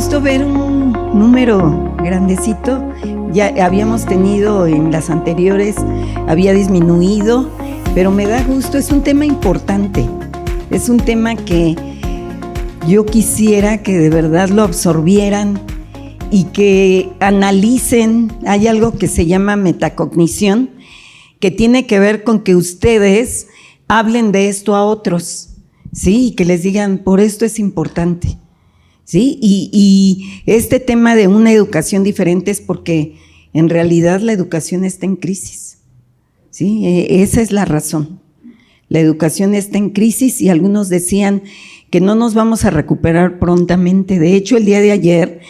gusto ver un número grandecito. Ya habíamos tenido en las anteriores, había disminuido, pero me da gusto, es un tema importante, es un tema que yo quisiera que de verdad lo absorbieran y que analicen. Hay algo que se llama metacognición, que tiene que ver con que ustedes hablen de esto a otros, ¿sí? Y que les digan, por esto es importante, ¿sí? Y este tema de una educación diferente es porque en realidad la educación está en crisis, ¿sí? Esa es la razón. La educación está en crisis y algunos decían que no nos vamos a recuperar prontamente. De hecho, el día de ayer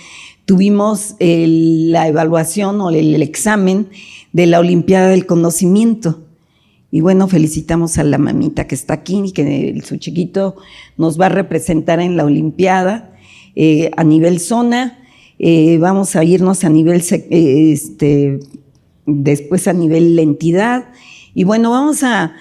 tuvimos la evaluación o el examen de la Olimpiada del Conocimiento. Y bueno, felicitamos a la mamita que está aquí y que su chiquito nos va a representar en la Olimpiada a nivel zona. Vamos a irnos a nivel, después a nivel entidad. Y bueno, vamos a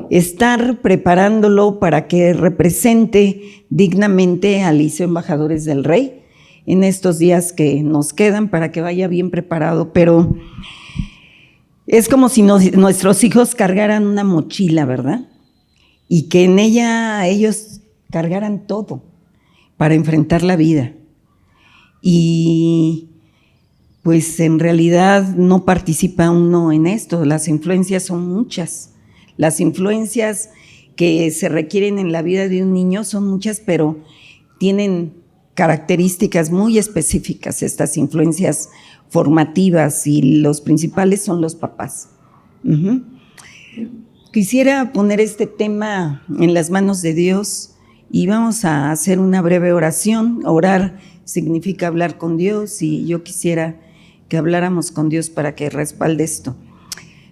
estar preparándolo para que represente dignamente al Liceo Embajadores del Rey en estos días que nos quedan, para que vaya bien preparado. Pero es como si nuestros hijos cargaran una mochila, ¿verdad? Y que en ella ellos cargaran todo para enfrentar la vida. Y pues en realidad no participa uno en esto. Las influencias son muchas. Las influencias que se requieren en la vida de un niño son muchas, pero tienen características muy específicas, estas influencias formativas, y los principales son los papás. Quisiera poner este tema en las manos de Dios y vamos a hacer una breve oración. Orar significa hablar con Dios y yo quisiera que habláramos con Dios para que respalde esto.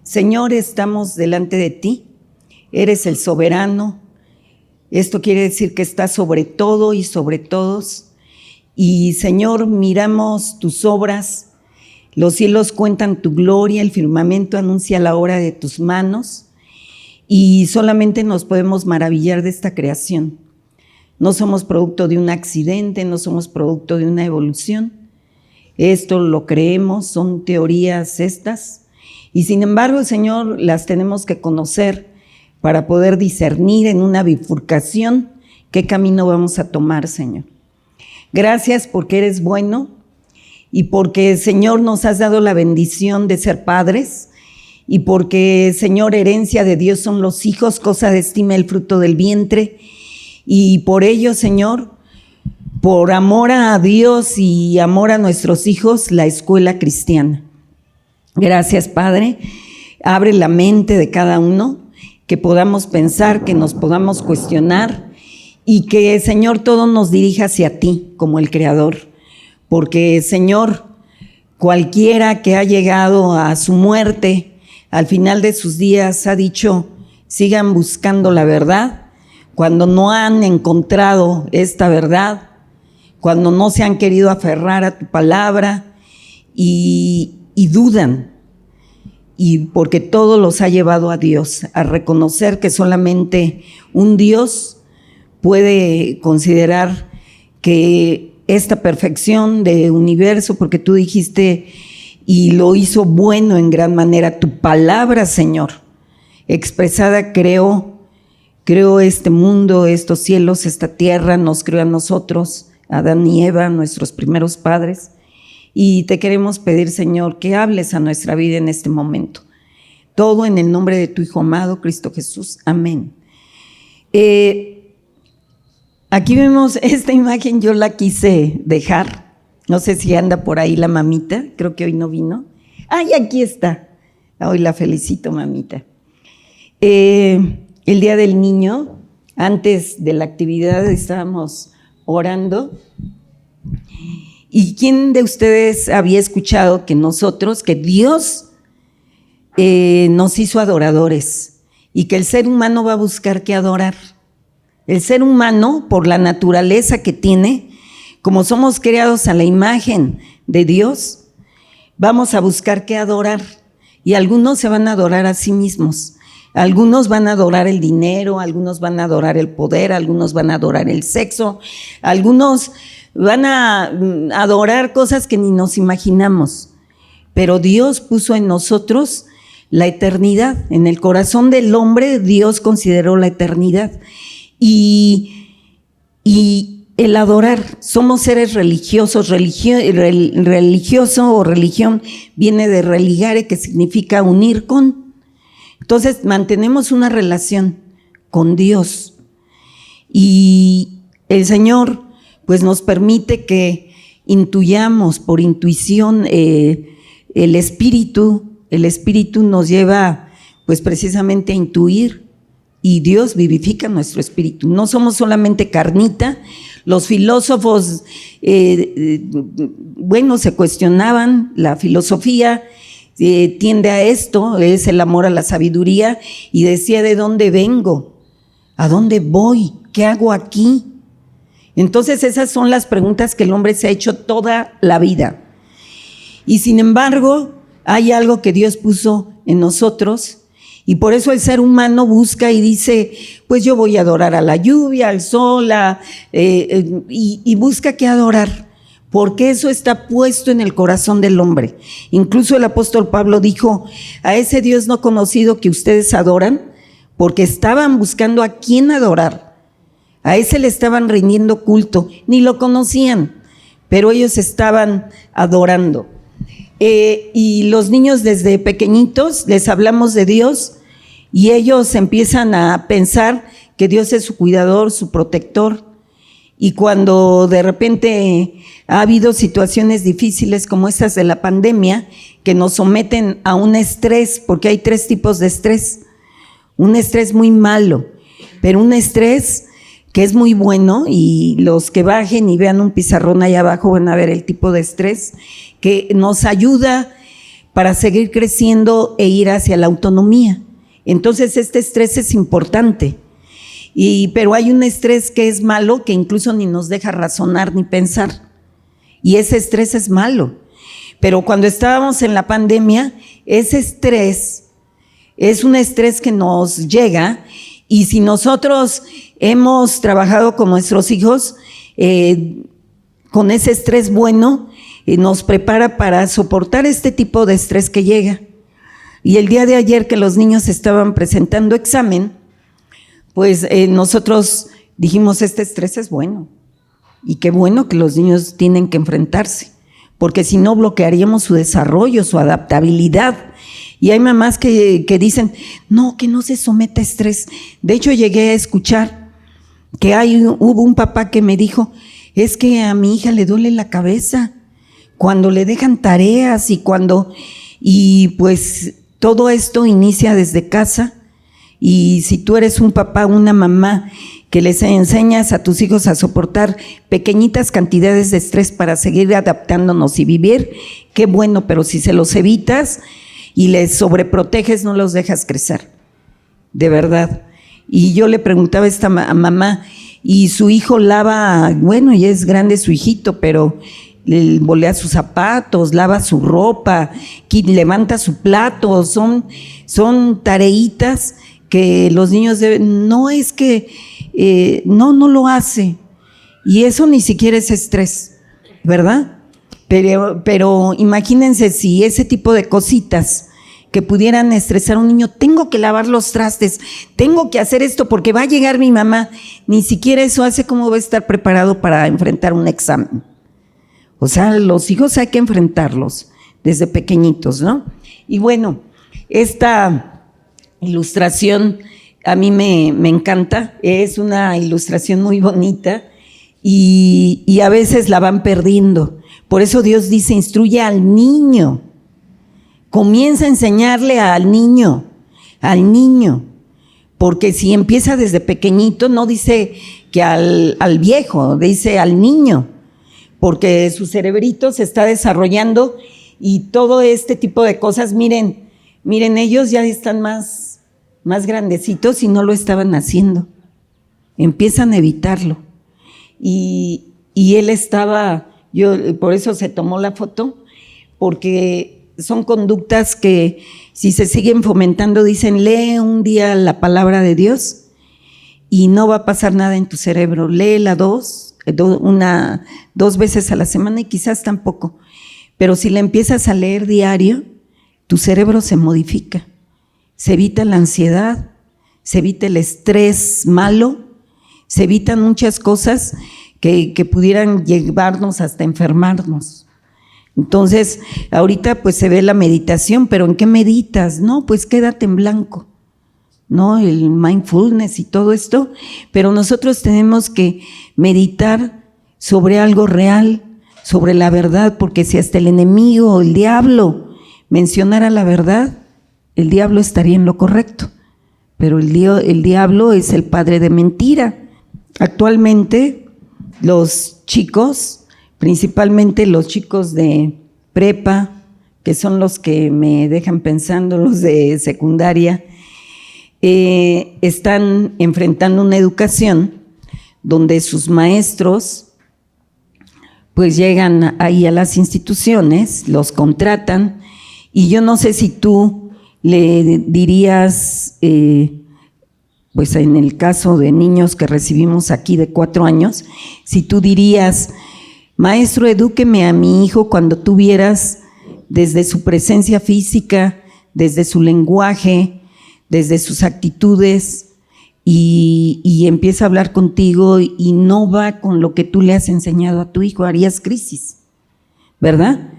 Señor, estamos delante de ti, eres el soberano. Esto quiere decir que estás sobre todo y sobre todos. Y Señor, miramos tus obras, los cielos cuentan tu gloria, el firmamento anuncia la obra de tus manos y solamente nos podemos maravillar de esta creación. No somos producto de un accidente, no somos producto de una evolución. Esto lo creemos, son teorías estas. Y sin embargo, Señor, las tenemos que conocer para poder discernir en una bifurcación qué camino vamos a tomar, Señor. Gracias porque eres bueno y porque, Señor, nos has dado la bendición de ser padres y porque, Señor, herencia de Dios son los hijos, cosa de estima el fruto del vientre. Y por ello, Señor, por amor a Dios y amor a nuestros hijos, la escuela cristiana. Gracias, Padre. Abre la mente de cada uno, que podamos pensar, que nos podamos cuestionar y que, Señor, todo nos dirija hacia ti como el Creador. Porque, Señor, cualquiera que ha llegado a su muerte, al final de sus días ha dicho, sigan buscando la verdad. Cuando no han encontrado esta verdad, cuando no se han querido aferrar a tu palabra y dudan, y porque todo los ha llevado a Dios, a reconocer que solamente un Dios puede considerar que esta perfección de universo, porque tú dijiste y lo hizo bueno en gran manera, tu palabra, Señor, expresada creó este mundo, estos cielos, esta tierra, nos creó a nosotros, Adán y Eva, nuestros primeros padres. Y te queremos pedir, Señor, que hables a nuestra vida en este momento. Todo en el nombre de tu Hijo amado, Cristo Jesús. Amén. Aquí vemos esta imagen, yo la quise dejar. No sé si anda por ahí la mamita, creo que hoy no vino. ¡Ay, aquí está! Hoy la felicito, mamita. El Día del Niño, antes de la actividad estábamos orando. ¿Y quién de ustedes había escuchado que Dios nos hizo adoradores y que el ser humano va a buscar qué adorar? El ser humano, por la naturaleza que tiene, como somos creados a la imagen de Dios, vamos a buscar qué adorar. Y algunos se van a adorar a sí mismos. Algunos van a adorar el dinero, algunos van a adorar el poder, algunos van a adorar el sexo, algunos van a adorar cosas que ni nos imaginamos. Pero Dios puso en nosotros la eternidad. En el corazón del hombre Dios consideró la eternidad. Y el adorar, somos seres religiosos. Religioso o religión viene de religare, que significa unir con. Entonces mantenemos una relación con Dios. Y el Señor pues nos permite que intuyamos por intuición. El espíritu nos lleva pues precisamente a intuir, y Dios vivifica nuestro espíritu. No somos solamente carnita. Los filósofos, se cuestionaban la filosofía, tiende a esto, es el amor a la sabiduría, y decía: ¿de dónde vengo? ¿A dónde voy? ¿Qué hago aquí? Entonces esas son las preguntas que el hombre se ha hecho toda la vida. Y sin embargo, hay algo que Dios puso en nosotros, y por eso el ser humano busca y dice: pues yo voy a adorar a la lluvia, al sol, y busca qué adorar, porque eso está puesto en el corazón del hombre. Incluso el apóstol Pablo dijo: a ese Dios no conocido que ustedes adoran, porque estaban buscando a quién adorar. A ese le estaban rindiendo culto, ni lo conocían, pero ellos estaban adorando. Y los niños desde pequeñitos les hablamos de Dios, y ellos empiezan a pensar que Dios es su cuidador, su protector. Y cuando de repente ha habido situaciones difíciles como estas de la pandemia, que nos someten a un estrés, porque hay 3 tipos de estrés. Un estrés muy malo, pero un estrés que es muy bueno, y los que bajen y vean un pizarrón ahí abajo van a ver el tipo de estrés que nos ayuda para seguir creciendo e ir hacia la autonomía. Entonces este estrés es importante, pero hay un estrés que es malo, que incluso ni nos deja razonar ni pensar, y ese estrés es malo. Pero cuando estábamos en la pandemia, ese estrés es un estrés que nos llega, y si nosotros hemos trabajado con nuestros hijos con ese estrés bueno, nos prepara para soportar este tipo de estrés que llega. Y el día de ayer que los niños estaban presentando examen, pues nosotros dijimos: este estrés es bueno, y qué bueno que los niños tienen que enfrentarse, porque si no bloquearíamos su desarrollo, su adaptabilidad. Y hay mamás que dicen: no, que no se someta a estrés. De hecho, llegué a escuchar que hubo un papá que me dijo: es que a mi hija le duele la cabeza cuando le dejan tareas, y pues todo esto inicia desde casa. Y si tú eres un papá, una mamá, que les enseñas a tus hijos a soportar pequeñitas cantidades de estrés para seguir adaptándonos y vivir, qué bueno. Pero si se los evitas y les sobreproteges, no los dejas crecer, de verdad. Y yo le preguntaba a esta mamá, y su hijo lava, bueno, ya es grande su hijito, pero le volea sus zapatos, lava su ropa, levanta su plato, son tareitas que los niños deben. No es que no lo hace, y eso ni siquiera es estrés, ¿verdad? Pero imagínense si ese tipo de cositas que pudieran estresar a un niño: tengo que lavar los trastes, tengo que hacer esto porque va a llegar mi mamá. Ni siquiera eso hace. ¿Cómo va a estar preparado para enfrentar un examen? O sea, los hijos hay que enfrentarlos desde pequeñitos, ¿no? Y bueno, esta ilustración a mí me encanta, es una ilustración muy bonita, y a veces la van perdiendo. Por eso Dios dice: instruye al niño. Comienza a enseñarle al niño, porque si empieza desde pequeñito, no dice que al viejo, dice al niño, porque su cerebrito se está desarrollando, y todo este tipo de cosas. Miren, ellos ya están más grandecitos y no lo estaban haciendo, empiezan a evitarlo, y él estaba, por eso se tomó la foto, porque son conductas que si se siguen fomentando, dicen: lee un día la palabra de Dios y no va a pasar nada en tu cerebro, léela 2, 2 veces a la semana y quizás tampoco. Pero si la empiezas a leer diario, tu cerebro se modifica. Se evita la ansiedad, se evita el estrés malo, se evitan muchas cosas que pudieran llevarnos hasta enfermarnos. Entonces, ahorita pues se ve la meditación, pero ¿en qué meditas? No, pues quédate en blanco, ¿no? El mindfulness y todo esto, pero nosotros tenemos que meditar sobre algo real, sobre la verdad, porque si hasta el enemigo, el diablo, mencionara la verdad, el diablo estaría en lo correcto, pero el diablo es el padre de mentira. Actualmente los chicos, principalmente los chicos de prepa, que son los que me dejan pensando, los de secundaria, están enfrentando una educación donde sus maestros pues llegan ahí a las instituciones, los contratan, y yo no sé si tú le dirías, pues en el caso de niños que recibimos aquí de 4 años, si tú dirías, maestro, edúqueme a mi hijo cuando tú vieras desde su presencia física, desde su lenguaje, desde sus actitudes, y empieza a hablar contigo y no va con lo que tú le has enseñado a tu hijo, harías crisis, ¿verdad?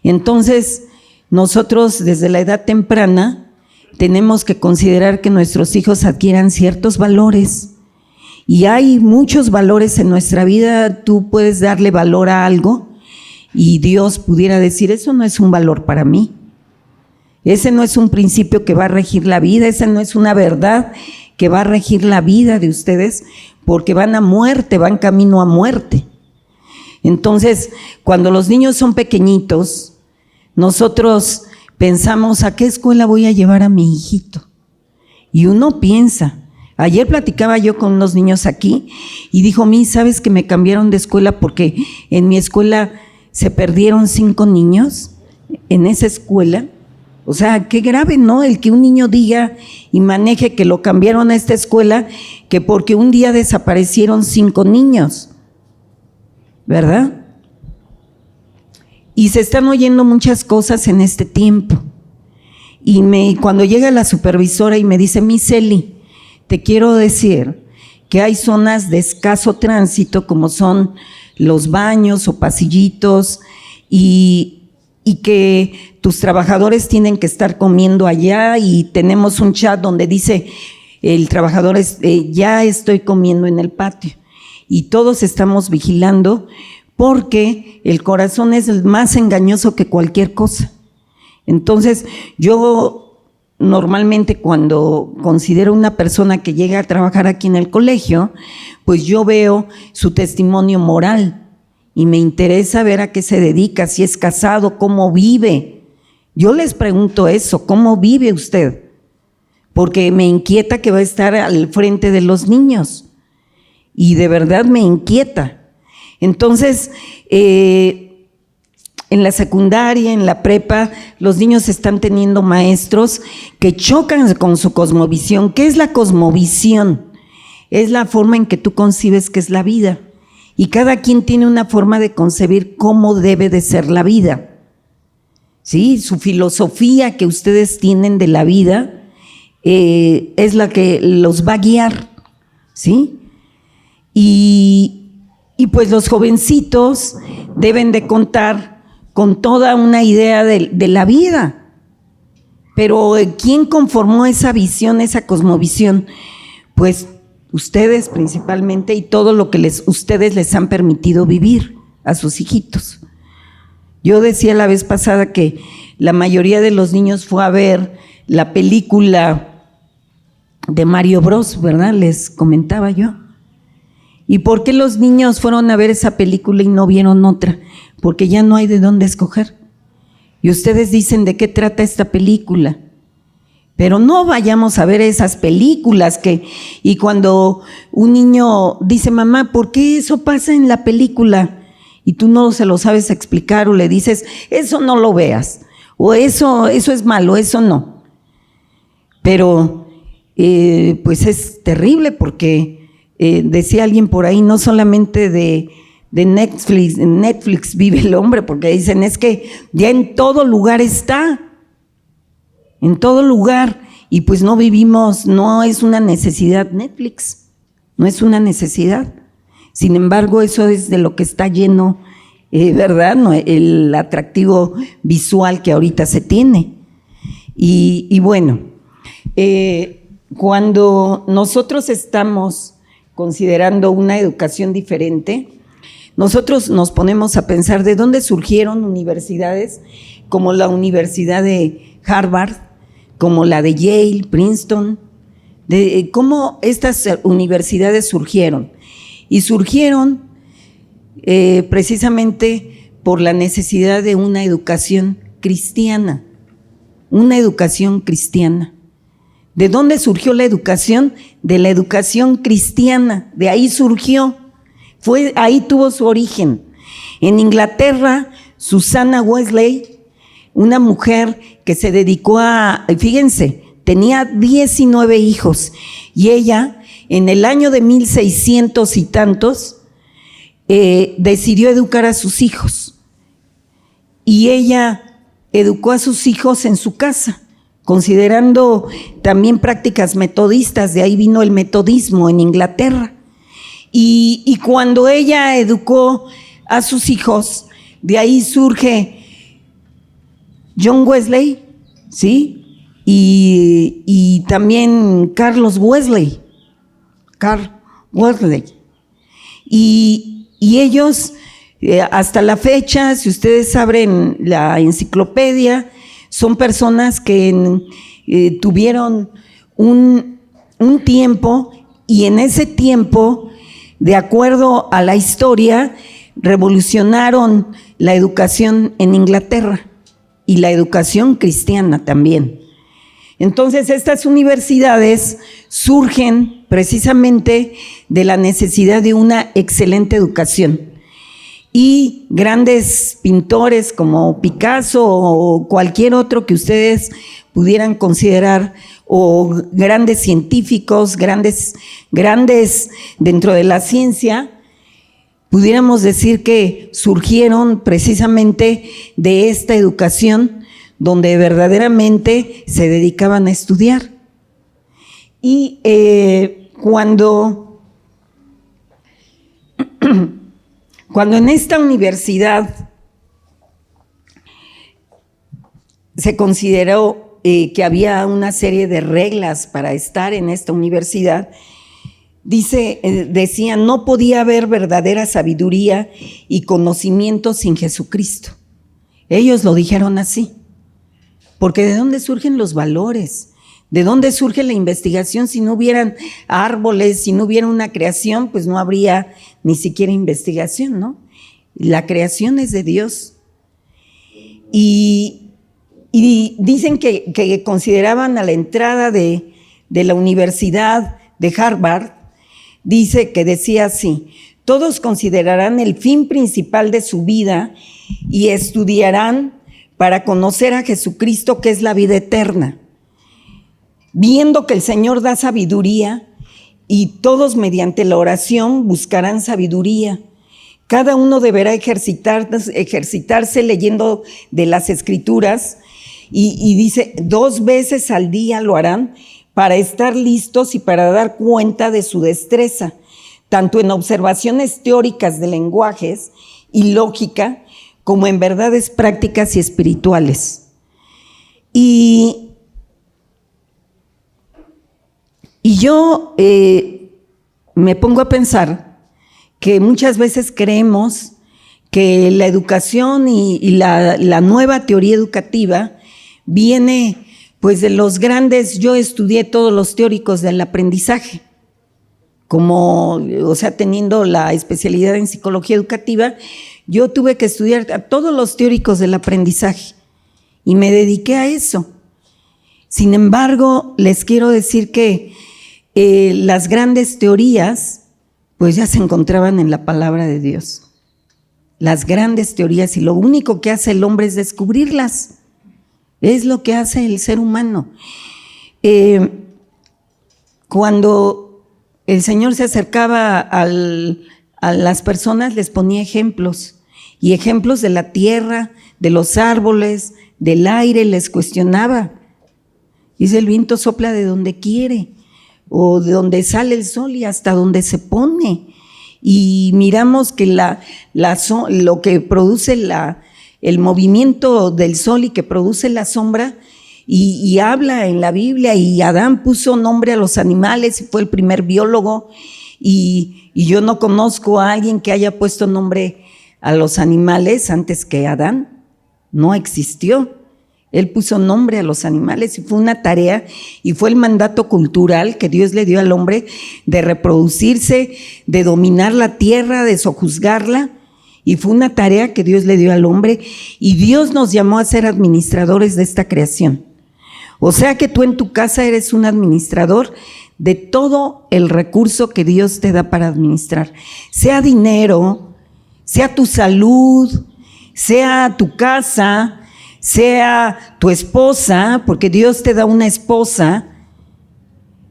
Entonces, nosotros desde la edad temprana tenemos que considerar que nuestros hijos adquieran ciertos valores, y hay muchos valores en nuestra vida. Tú puedes darle valor a algo y Dios pudiera decir, eso no es un valor para mí, ese no es un principio que va a regir la vida, esa no es una verdad que va a regir la vida de ustedes, porque van a muerte, van camino a muerte. Entonces, cuando los niños son pequeñitos, nosotros pensamos, ¿a qué escuela voy a llevar a mi hijito? Y uno piensa. Ayer platicaba yo con unos niños aquí y dijo, ¿sabes que me cambiaron de escuela porque en mi escuela se perdieron 5 niños en esa escuela? O sea, qué grave, ¿no? El que un niño diga y maneje que lo cambiaron a esta escuela, que porque un día desaparecieron 5 niños, ¿verdad? Y se están oyendo muchas cosas en este tiempo. Y cuando llega la supervisora y me dice, Miss Eli, te quiero decir que hay zonas de escaso tránsito, como son los baños o pasillitos, y que tus trabajadores tienen que estar comiendo allá, y tenemos un chat donde dice el trabajador, ya estoy comiendo en el patio, y todos estamos vigilando porque el corazón es el más engañoso que cualquier cosa. Entonces, yo normalmente cuando considero una persona que llega a trabajar aquí en el colegio, pues yo veo su testimonio moral y me interesa ver a qué se dedica, si es casado, cómo vive. Yo les pregunto eso, ¿cómo vive usted? Porque me inquieta que va a estar al frente de los niños, y de verdad me inquieta. Entonces, en la secundaria, en la prepa, los niños están teniendo maestros que chocan con su cosmovisión. ¿Qué es la cosmovisión? Es la forma en que tú concibes que es la vida, y cada quien tiene una forma de concebir cómo debe de ser la vida. ¿Sí? Su filosofía que ustedes tienen de la vida es la que los va a guiar, ¿sí? Y pues los jovencitos deben de contar con toda una idea de la vida. Pero ¿quién conformó esa visión, esa cosmovisión? Pues ustedes principalmente, y todo lo que ustedes les han permitido vivir a sus hijitos. Yo decía la vez pasada que la mayoría de los niños fue a ver la película de Mario Bros, ¿verdad? Les comentaba yo. ¿Y por qué los niños fueron a ver esa película y no vieron otra? Porque ya no hay de dónde escoger. Y ustedes dicen, ¿de qué trata esta película? Pero no vayamos a ver esas películas y cuando un niño dice, mamá, ¿por qué eso pasa en la película? Y tú no se lo sabes explicar, o le dices, eso no lo veas, o eso es malo, eso no. Pero pues es terrible, porque decía alguien por ahí, no solamente de Netflix vive el hombre, porque dicen es que ya en todo lugar está, en todo lugar, y pues no vivimos, no es una necesidad Netflix, no es una necesidad. Sin embargo, eso es de lo que está lleno, ¿verdad? No, el atractivo visual que ahorita se tiene. Y bueno, cuando nosotros estamos considerando una educación diferente, nosotros nos ponemos a pensar de dónde surgieron universidades como la Universidad de Harvard, como la de Yale, Princeton, de cómo estas universidades surgieron. Y surgieron precisamente por la necesidad de una educación cristiana, una educación cristiana. ¿De dónde surgió la educación? De la educación cristiana, de ahí surgió. Ahí tuvo su origen. En Inglaterra, Susanna Wesley, una mujer que se dedicó fíjense, tenía 19 hijos y ella en el año de 1600 y tantos decidió educar a sus hijos. Y ella educó a sus hijos en su casa, considerando también prácticas metodistas, de ahí vino el metodismo en Inglaterra. Y cuando ella educó a sus hijos, de ahí surge John Wesley, ¿sí? Y también Carl Wesley. Y ellos, hasta la fecha, si ustedes abren la enciclopedia, son personas que tuvieron un tiempo, y en ese tiempo, de acuerdo a la historia, revolucionaron la educación en Inglaterra y la educación cristiana también. Entonces, estas universidades surgen precisamente de la necesidad de una excelente educación. Y grandes pintores como Picasso o cualquier otro que ustedes pudieran considerar, o grandes científicos, grandes dentro de la ciencia, pudiéramos decir que surgieron precisamente de esta educación donde verdaderamente se dedicaban a estudiar. Y cuando en esta universidad se consideró que había una serie de reglas para estar en esta universidad, decían, no podía haber verdadera sabiduría y conocimiento sin Jesucristo. Ellos lo dijeron así, porque ¿de dónde surgen los valores? ¿De dónde surge la investigación? Si no hubieran árboles, si no hubiera una creación, pues no habría ni siquiera investigación, ¿no? La creación es de Dios. Y dicen que consideraban a la entrada de la Universidad de Harvard, decía así: todos considerarán el fin principal de su vida y estudiarán para conocer a Jesucristo, que es la vida eterna, viendo que el Señor da sabiduría, y todos mediante la oración buscarán sabiduría. Cada uno deberá ejercitarse leyendo de las Escrituras, y dice, 2 veces al día lo harán para estar listos y para dar cuenta de su destreza, tanto en observaciones teóricas de lenguajes y lógica, como en verdades prácticas y espirituales. Y yo me pongo a pensar que muchas veces creemos que la educación y la nueva teoría educativa viene pues de los grandes. Yo estudié todos los teóricos del aprendizaje, teniendo la especialidad en psicología educativa, yo tuve que estudiar a todos los teóricos del aprendizaje y me dediqué a eso. Sin embargo, les quiero decir que las grandes teorías pues ya se encontraban en la palabra de Dios. Las grandes teorías, y lo único que hace el hombre es descubrirlas. Es lo que hace el ser humano. Cuando el Señor se acercaba a las personas, les ponía ejemplos, y ejemplos de la tierra, de los árboles, del aire, les cuestionaba. Dice, el viento sopla de donde quiere, o de donde sale el sol y hasta donde se pone. Y miramos que lo que produce el movimiento del sol y que produce la sombra, y habla en la Biblia, y Adán puso nombre a los animales y fue el primer biólogo, y yo no conozco a alguien que haya puesto nombre a los animales antes que Adán. No existió. Él puso nombre a los animales y fue una tarea y fue el mandato cultural que Dios le dio al hombre de reproducirse, de dominar la tierra, de sojuzgarla, y fue una tarea que Dios le dio al hombre, y Dios nos llamó a ser administradores de esta creación. O sea que tú en tu casa eres un administrador de todo el recurso que Dios te da para administrar, sea dinero, sea tu salud, sea tu casa, sea tu esposa, porque Dios te da una esposa,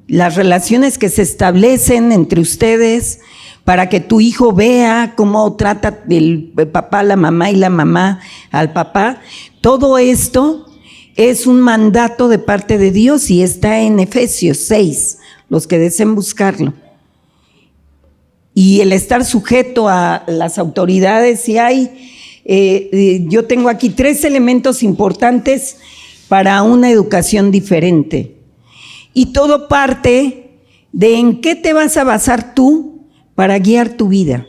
las relaciones que se establecen entre ustedes para que tu hijo vea cómo trata el papá a la mamá y la mamá al papá. Todo esto es un mandato de parte de Dios y está en Efesios 6, los que deseen buscarlo. Y el estar sujeto a las autoridades, y yo tengo aquí 3 elementos importantes para una educación diferente. Y todo parte de en qué te vas a basar tú para guiar tu vida.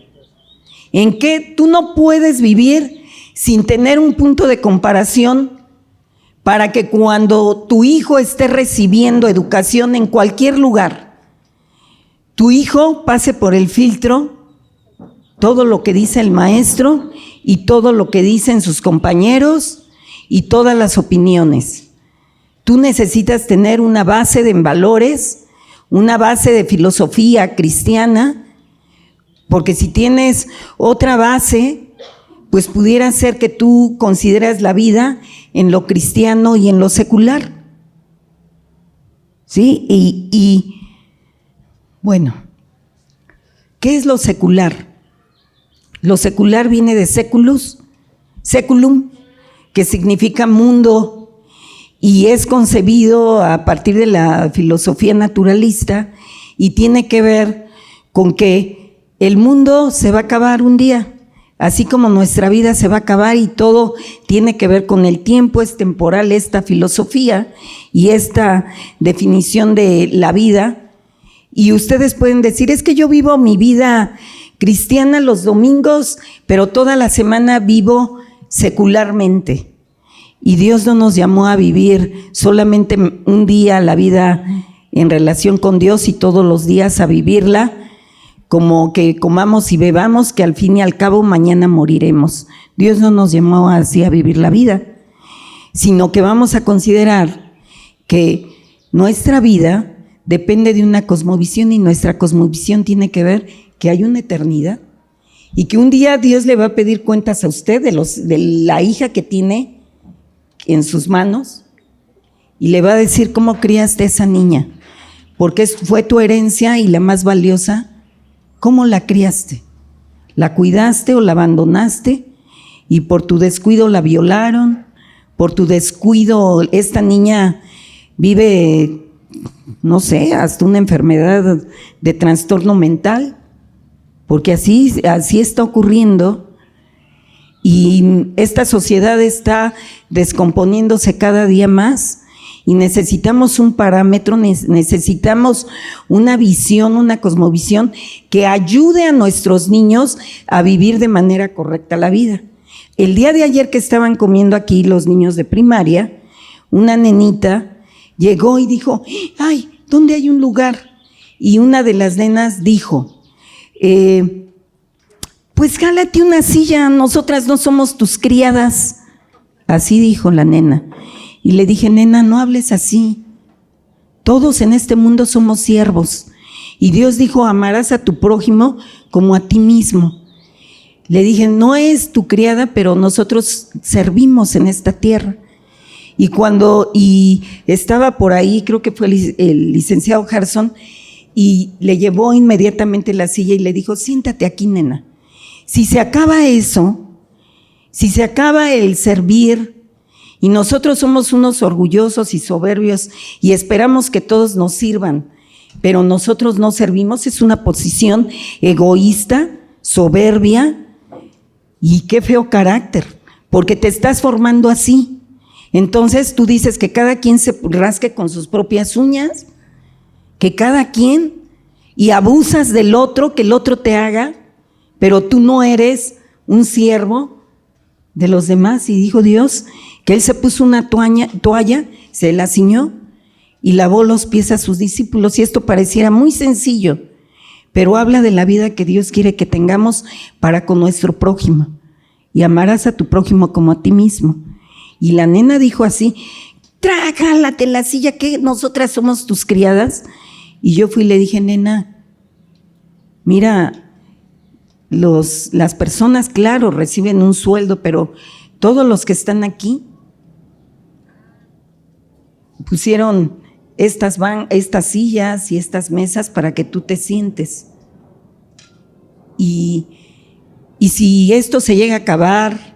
En qué tú no puedes vivir sin tener un punto de comparación para que cuando tu hijo esté recibiendo educación en cualquier lugar, tu hijo pase por el filtro todo lo que dice el maestro y todo lo que dicen sus compañeros y todas las opiniones. Tú necesitas tener una base de valores, una base de filosofía cristiana, porque si tienes otra base, pues pudiera ser que tú consideras la vida en lo cristiano y en lo secular. ¿Sí? Y bueno, ¿qué es lo secular? Lo secular viene de seculus, seculum, que significa mundo, y es concebido a partir de la filosofía naturalista y tiene que ver con que el mundo se va a acabar un día, así como nuestra vida se va a acabar, y todo tiene que ver con el tiempo, es temporal esta filosofía y esta definición de la vida. Y ustedes pueden decir, es que yo vivo mi vida cristiana los domingos, pero toda la semana vivo secularmente. Y Dios no nos llamó a vivir solamente un día la vida en relación con Dios y todos los días a vivirla como que comamos y bebamos, que al fin y al cabo mañana moriremos. Dios no nos llamó así a vivir la vida, sino que vamos a considerar que nuestra vida depende de una cosmovisión, y nuestra cosmovisión tiene que ver que hay una eternidad y que un día Dios le va a pedir cuentas a usted de la hija que tiene en sus manos, y le va a decir cómo criaste a esa niña, porque fue tu herencia y la más valiosa. ¿Cómo la criaste? ¿La cuidaste o la abandonaste? Y por tu descuido la violaron, por tu descuido esta niña vive, no sé, hasta una enfermedad de trastorno mental, porque así está ocurriendo. Y esta sociedad está descomponiéndose cada día más, y necesitamos un parámetro, necesitamos una visión, una cosmovisión que ayude a nuestros niños a vivir de manera correcta la vida. El día de ayer que estaban comiendo aquí los niños de primaria, una nenita llegó y dijo, ay, ¿dónde hay un lugar? Y una de las nenas dijo, pues jálate una silla, nosotras no somos tus criadas. Así dijo la nena. Y le dije, nena, no hables así. Todos en este mundo somos siervos. Y Dios dijo, amarás a tu prójimo como a ti mismo. Le dije, no es tu criada, pero nosotros servimos en esta tierra. Y estaba por ahí, creo que fue el licenciado Gerson, y le llevó inmediatamente la silla y le dijo, siéntate aquí, nena. Si se acaba eso, si se acaba el servir, y nosotros somos unos orgullosos y soberbios y esperamos que todos nos sirvan, pero nosotros no servimos, es una posición egoísta, soberbia y qué feo carácter, porque te estás formando así. Entonces tú dices que cada quien se rasque con sus propias uñas, que cada quien, y abusas del otro, que el otro te haga, pero tú no eres un siervo de los demás. Y dijo Dios que él se puso una toalla, se la ciñó y lavó los pies a sus discípulos. Y esto pareciera muy sencillo, pero habla de la vida que Dios quiere que tengamos para con nuestro prójimo. Y amarás a tu prójimo como a ti mismo. Y la nena dijo así, trágate la silla, que nosotras somos tus criadas. Y yo fui y le dije, nena, mira, las personas, claro, reciben un sueldo, pero todos los que están aquí pusieron estas sillas y estas mesas para que tú te sientes. Y si esto se llega a acabar,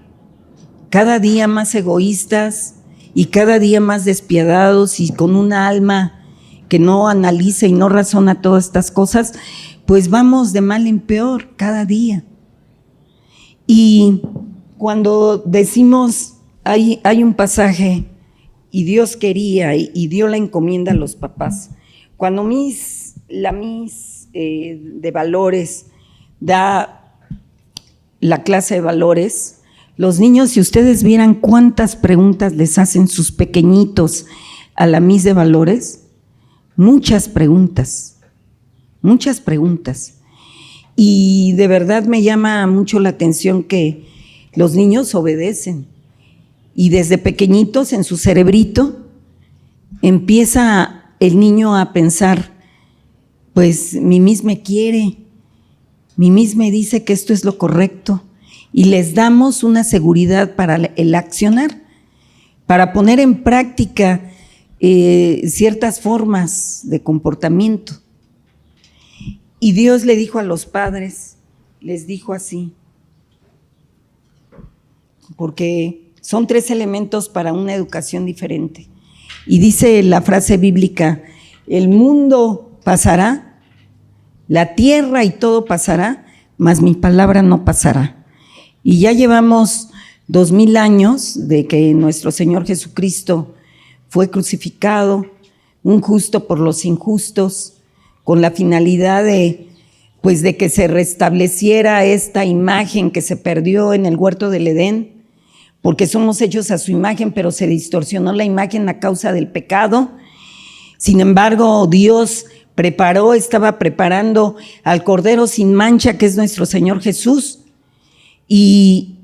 cada día más egoístas y cada día más despiadados y con una alma que no analiza y no razona todas estas cosas, pues vamos de mal en peor cada día. Y cuando decimos, hay un pasaje, y Dios quería y dio la encomienda a los papás. Cuando la Miss de valores da la clase de valores, los niños, si ustedes vieran cuántas preguntas les hacen sus pequeñitos a la Miss de valores, muchas preguntas. Y de verdad me llama mucho la atención que los niños obedecen. Y desde pequeñitos en su cerebrito empieza el niño a pensar, pues mi Miss me quiere, mi Miss me dice que esto es lo correcto, y les damos una seguridad para el accionar, para poner en práctica ciertas formas de comportamiento. Y Dios le dijo a los padres, les dijo así, porque son 3 elementos para una educación diferente. Y dice la frase bíblica, el mundo pasará, la tierra y todo pasará, mas mi palabra no pasará. Y ya llevamos 2000 años de que nuestro Señor Jesucristo fue crucificado, un justo por los injustos, con la finalidad de que se restableciera esta imagen que se perdió en el huerto del Edén, porque somos hechos a su imagen, pero se distorsionó la imagen a causa del pecado. Sin embargo, Dios estaba preparando al Cordero sin mancha, que es nuestro Señor Jesús, y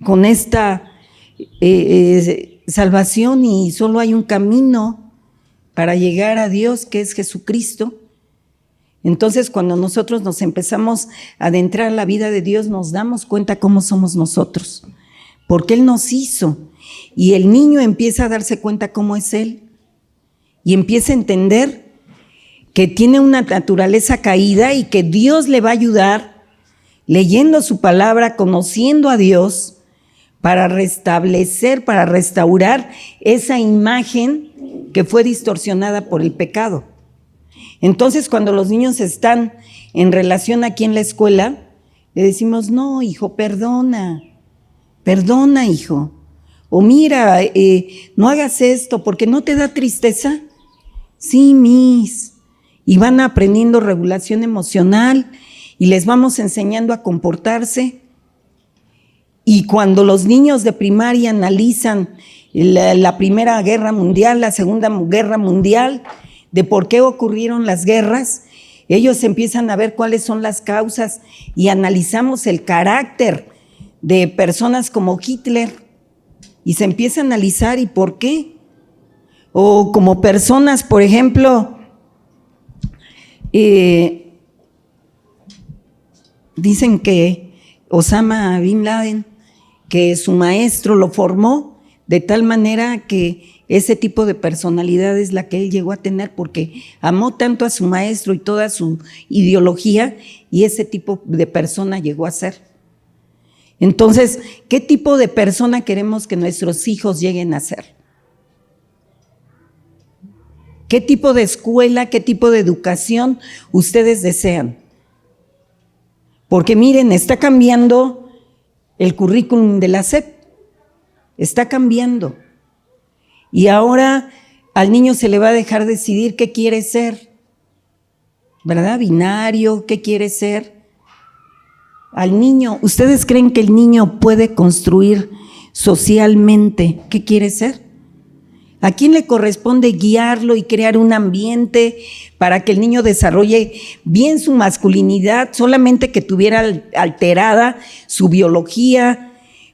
con esta salvación, y solo hay un camino para llegar a Dios, que es Jesucristo. Entonces, cuando nosotros nos empezamos a adentrar en la vida de Dios, nos damos cuenta cómo somos nosotros, porque Él nos hizo, y el niño empieza a darse cuenta cómo es Él, y empieza a entender que tiene una naturaleza caída y que Dios le va a ayudar leyendo su palabra, conociendo a Dios, para restablecer, para restaurar esa imagen que fue distorsionada por el pecado. Entonces, cuando los niños están en relación aquí en la escuela, le decimos, no, hijo, perdona, hijo. O mira, no hagas esto, porque ¿no te da tristeza? Sí, Miss. Y van aprendiendo regulación emocional y les vamos enseñando a comportarse. Y cuando los niños de primaria analizan la Primera Guerra Mundial, la Segunda Guerra Mundial, de por qué ocurrieron las guerras, ellos empiezan a ver cuáles son las causas, y analizamos el carácter de personas como Hitler, y se empieza a analizar y por qué. O como personas, por ejemplo, dicen que Osama Bin Laden, que su maestro lo formó de tal manera que Ese tipo de personalidad es la que él llegó a tener porque amó tanto a su maestro y toda su ideología, y ese tipo de persona llegó a ser. Entonces, ¿qué tipo de persona queremos que nuestros hijos lleguen a ser? ¿Qué tipo de escuela, qué tipo de educación ustedes desean? Porque miren, está cambiando el currículum de la SEP, está cambiando. Y ahora al niño se le va a dejar decidir qué quiere ser, ¿verdad? Binario, ¿qué quiere ser? Al niño, ¿ustedes creen que el niño puede construir socialmente qué quiere ser? ¿A quién le corresponde guiarlo y crear un ambiente para que el niño desarrolle bien su masculinidad, solamente que tuviera alterada su biología?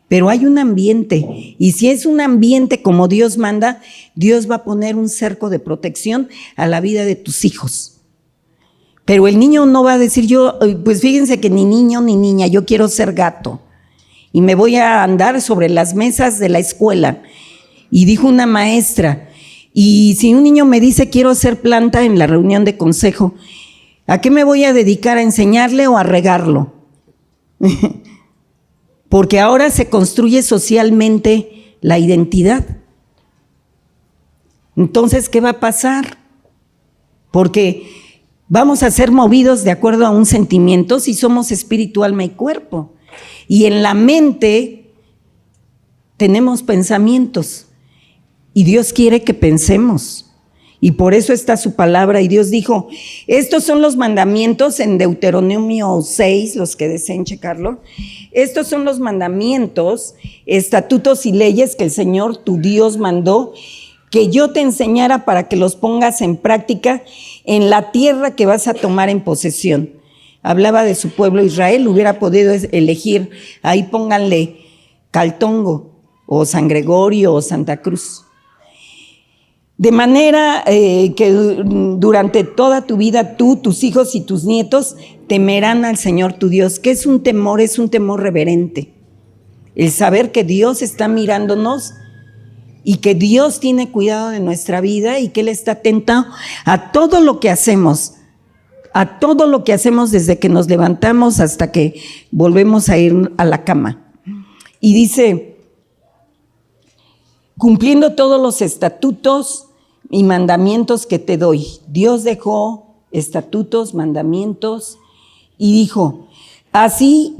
Pero hay un ambiente, y si es un ambiente como Dios manda, Dios va a poner un cerco de protección a la vida de tus hijos. Pero el niño no va a decir, yo, pues fíjense que ni niño ni niña, yo quiero ser gato y me voy a andar sobre las mesas de la escuela. Y dijo una maestra, y si un niño me dice quiero ser planta en la reunión de consejo, ¿a qué me voy a dedicar? ¿A enseñarle o a regarlo? Porque ahora se construye socialmente la identidad. Entonces, ¿qué va a pasar? Porque vamos a ser movidos de acuerdo a un sentimiento si somos espíritu, alma y cuerpo. Y en la mente tenemos pensamientos. Y Dios quiere que pensemos, y por eso está su palabra. Y Dios dijo, estos son los mandamientos en Deuteronomio 6, los que deseen checarlo. Estos son los mandamientos, estatutos y leyes que el Señor tu Dios mandó que yo te enseñara para que los pongas en práctica en la tierra que vas a tomar en posesión. Hablaba de su pueblo Israel, hubiera podido elegir, ahí pónganle Caltongo o San Gregorio o Santa Cruz. De manera que durante toda tu vida tú, tus hijos y tus nietos temerán al Señor tu Dios. ¿Qué es un temor? Es un temor reverente. El saber que Dios está mirándonos y que Dios tiene cuidado de nuestra vida y que Él está atento a todo lo que hacemos, desde que nos levantamos hasta que volvemos a ir a la cama. Y dice, cumpliendo todos los estatutos y mandamientos que te doy. Dios dejó estatutos, mandamientos y dijo, así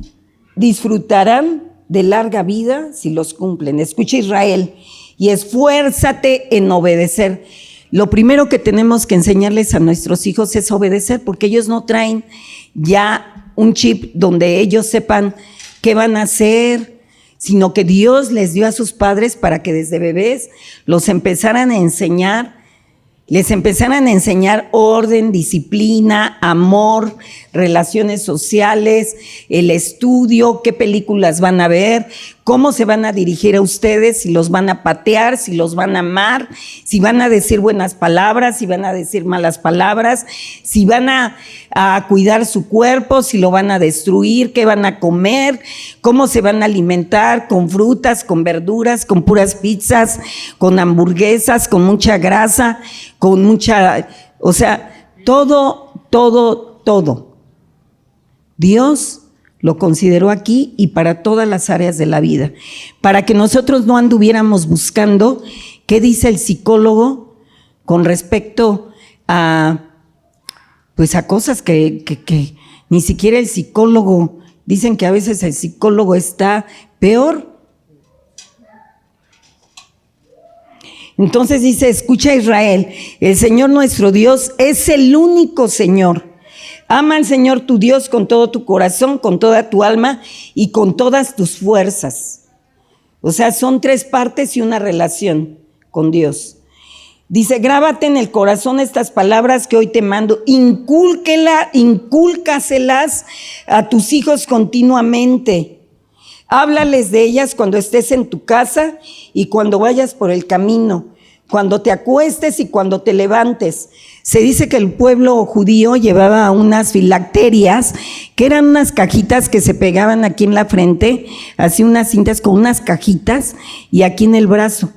disfrutarán de larga vida si los cumplen. Escucha, Israel, y esfuérzate en obedecer. Lo primero que tenemos que enseñarles a nuestros hijos es obedecer, porque ellos no traen ya un chip donde ellos sepan qué van a hacer, sino que Dios les dio a sus padres para que desde bebés los empezaran a enseñar, les empezaran a enseñar orden, disciplina, amor, relaciones sociales, el estudio, qué películas van a ver, cómo se van a dirigir a ustedes, si los van a patear, si los van a amar, si van a decir buenas palabras, si van a decir malas palabras, si van a cuidar su cuerpo, si lo van a destruir, qué van a comer, cómo se van a alimentar, con frutas, con verduras, con puras pizzas, con hamburguesas, con mucha grasa, con mucha, o sea, todo. Dios lo consideró aquí y para todas las áreas de la vida, para que nosotros no anduviéramos buscando qué dice el psicólogo con respecto a, pues a cosas que ni siquiera el psicólogo, dicen que a veces el psicólogo está peor. Entonces dice, escucha Israel, el Señor nuestro Dios es el único Señor. Ama al Señor tu Dios con todo tu corazón, con toda tu alma y con todas tus fuerzas. O sea, son tres partes y una relación con Dios. Dice, grábate en el corazón estas palabras que hoy te mando, incúlcaselas a tus hijos continuamente. Háblales de ellas cuando estés en tu casa y cuando vayas por el camino, cuando te acuestes y cuando te levantes. Se dice que el pueblo judío llevaba unas filacterias, que eran unas cajitas que se pegaban aquí en la frente, así unas cintas con unas cajitas y aquí en el brazo.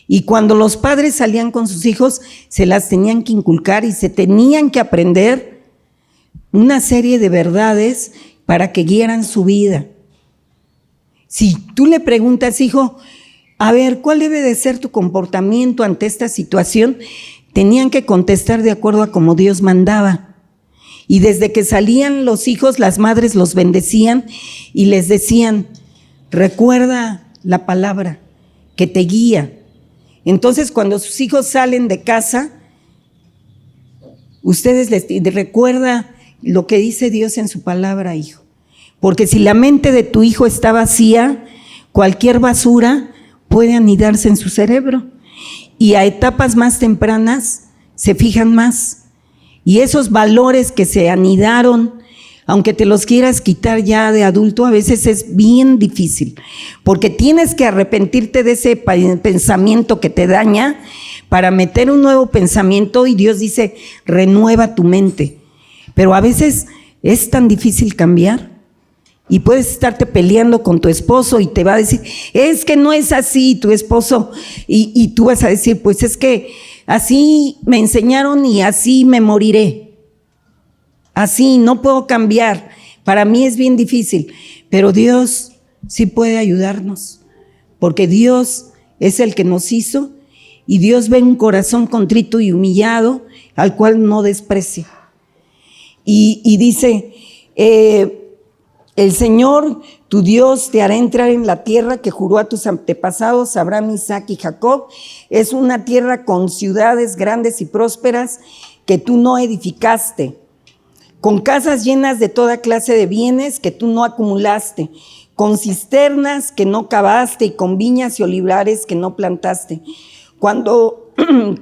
Y cuando los padres salían con sus hijos, se las tenían que inculcar y se tenían que aprender una serie de verdades para que guiaran su vida. Si tú le preguntas, hijo, a ver, ¿cuál debe de ser tu comportamiento ante esta situación? Tenían que contestar de acuerdo a como Dios mandaba. Y desde que salían los hijos, las madres los bendecían y les decían, recuerda la palabra que te guía. Entonces, cuando sus hijos salen de casa, ustedes les recuerda lo que dice Dios en su palabra, hijo. Porque si la mente de tu hijo está vacía, cualquier basura puede anidarse en su cerebro. Y a etapas más tempranas se fijan más. Y esos valores que se anidaron, aunque te los quieras quitar ya de adulto, a veces es bien difícil, porque tienes que arrepentirte de ese pensamiento que te daña para meter un nuevo pensamiento, y Dios dice, renueva tu mente. Pero a veces es tan difícil cambiar, y puedes estarte peleando con tu esposo y te va a decir, es que no es así tu esposo, y tú vas a decir, pues es que así me enseñaron y así me moriré. Así no puedo cambiar, para mí es bien difícil, pero Dios sí puede ayudarnos, porque Dios es el que nos hizo y Dios ve un corazón contrito y humillado al cual no desprecia. Y dice, el Señor tu Dios te hará entrar en la tierra que juró a tus antepasados, Abraham, Isaac y Jacob. Es una tierra con ciudades grandes y prósperas que tú no edificaste, con casas llenas de toda clase de bienes que tú no acumulaste, con cisternas que no cavaste y con viñas y olivares que no plantaste. Cuando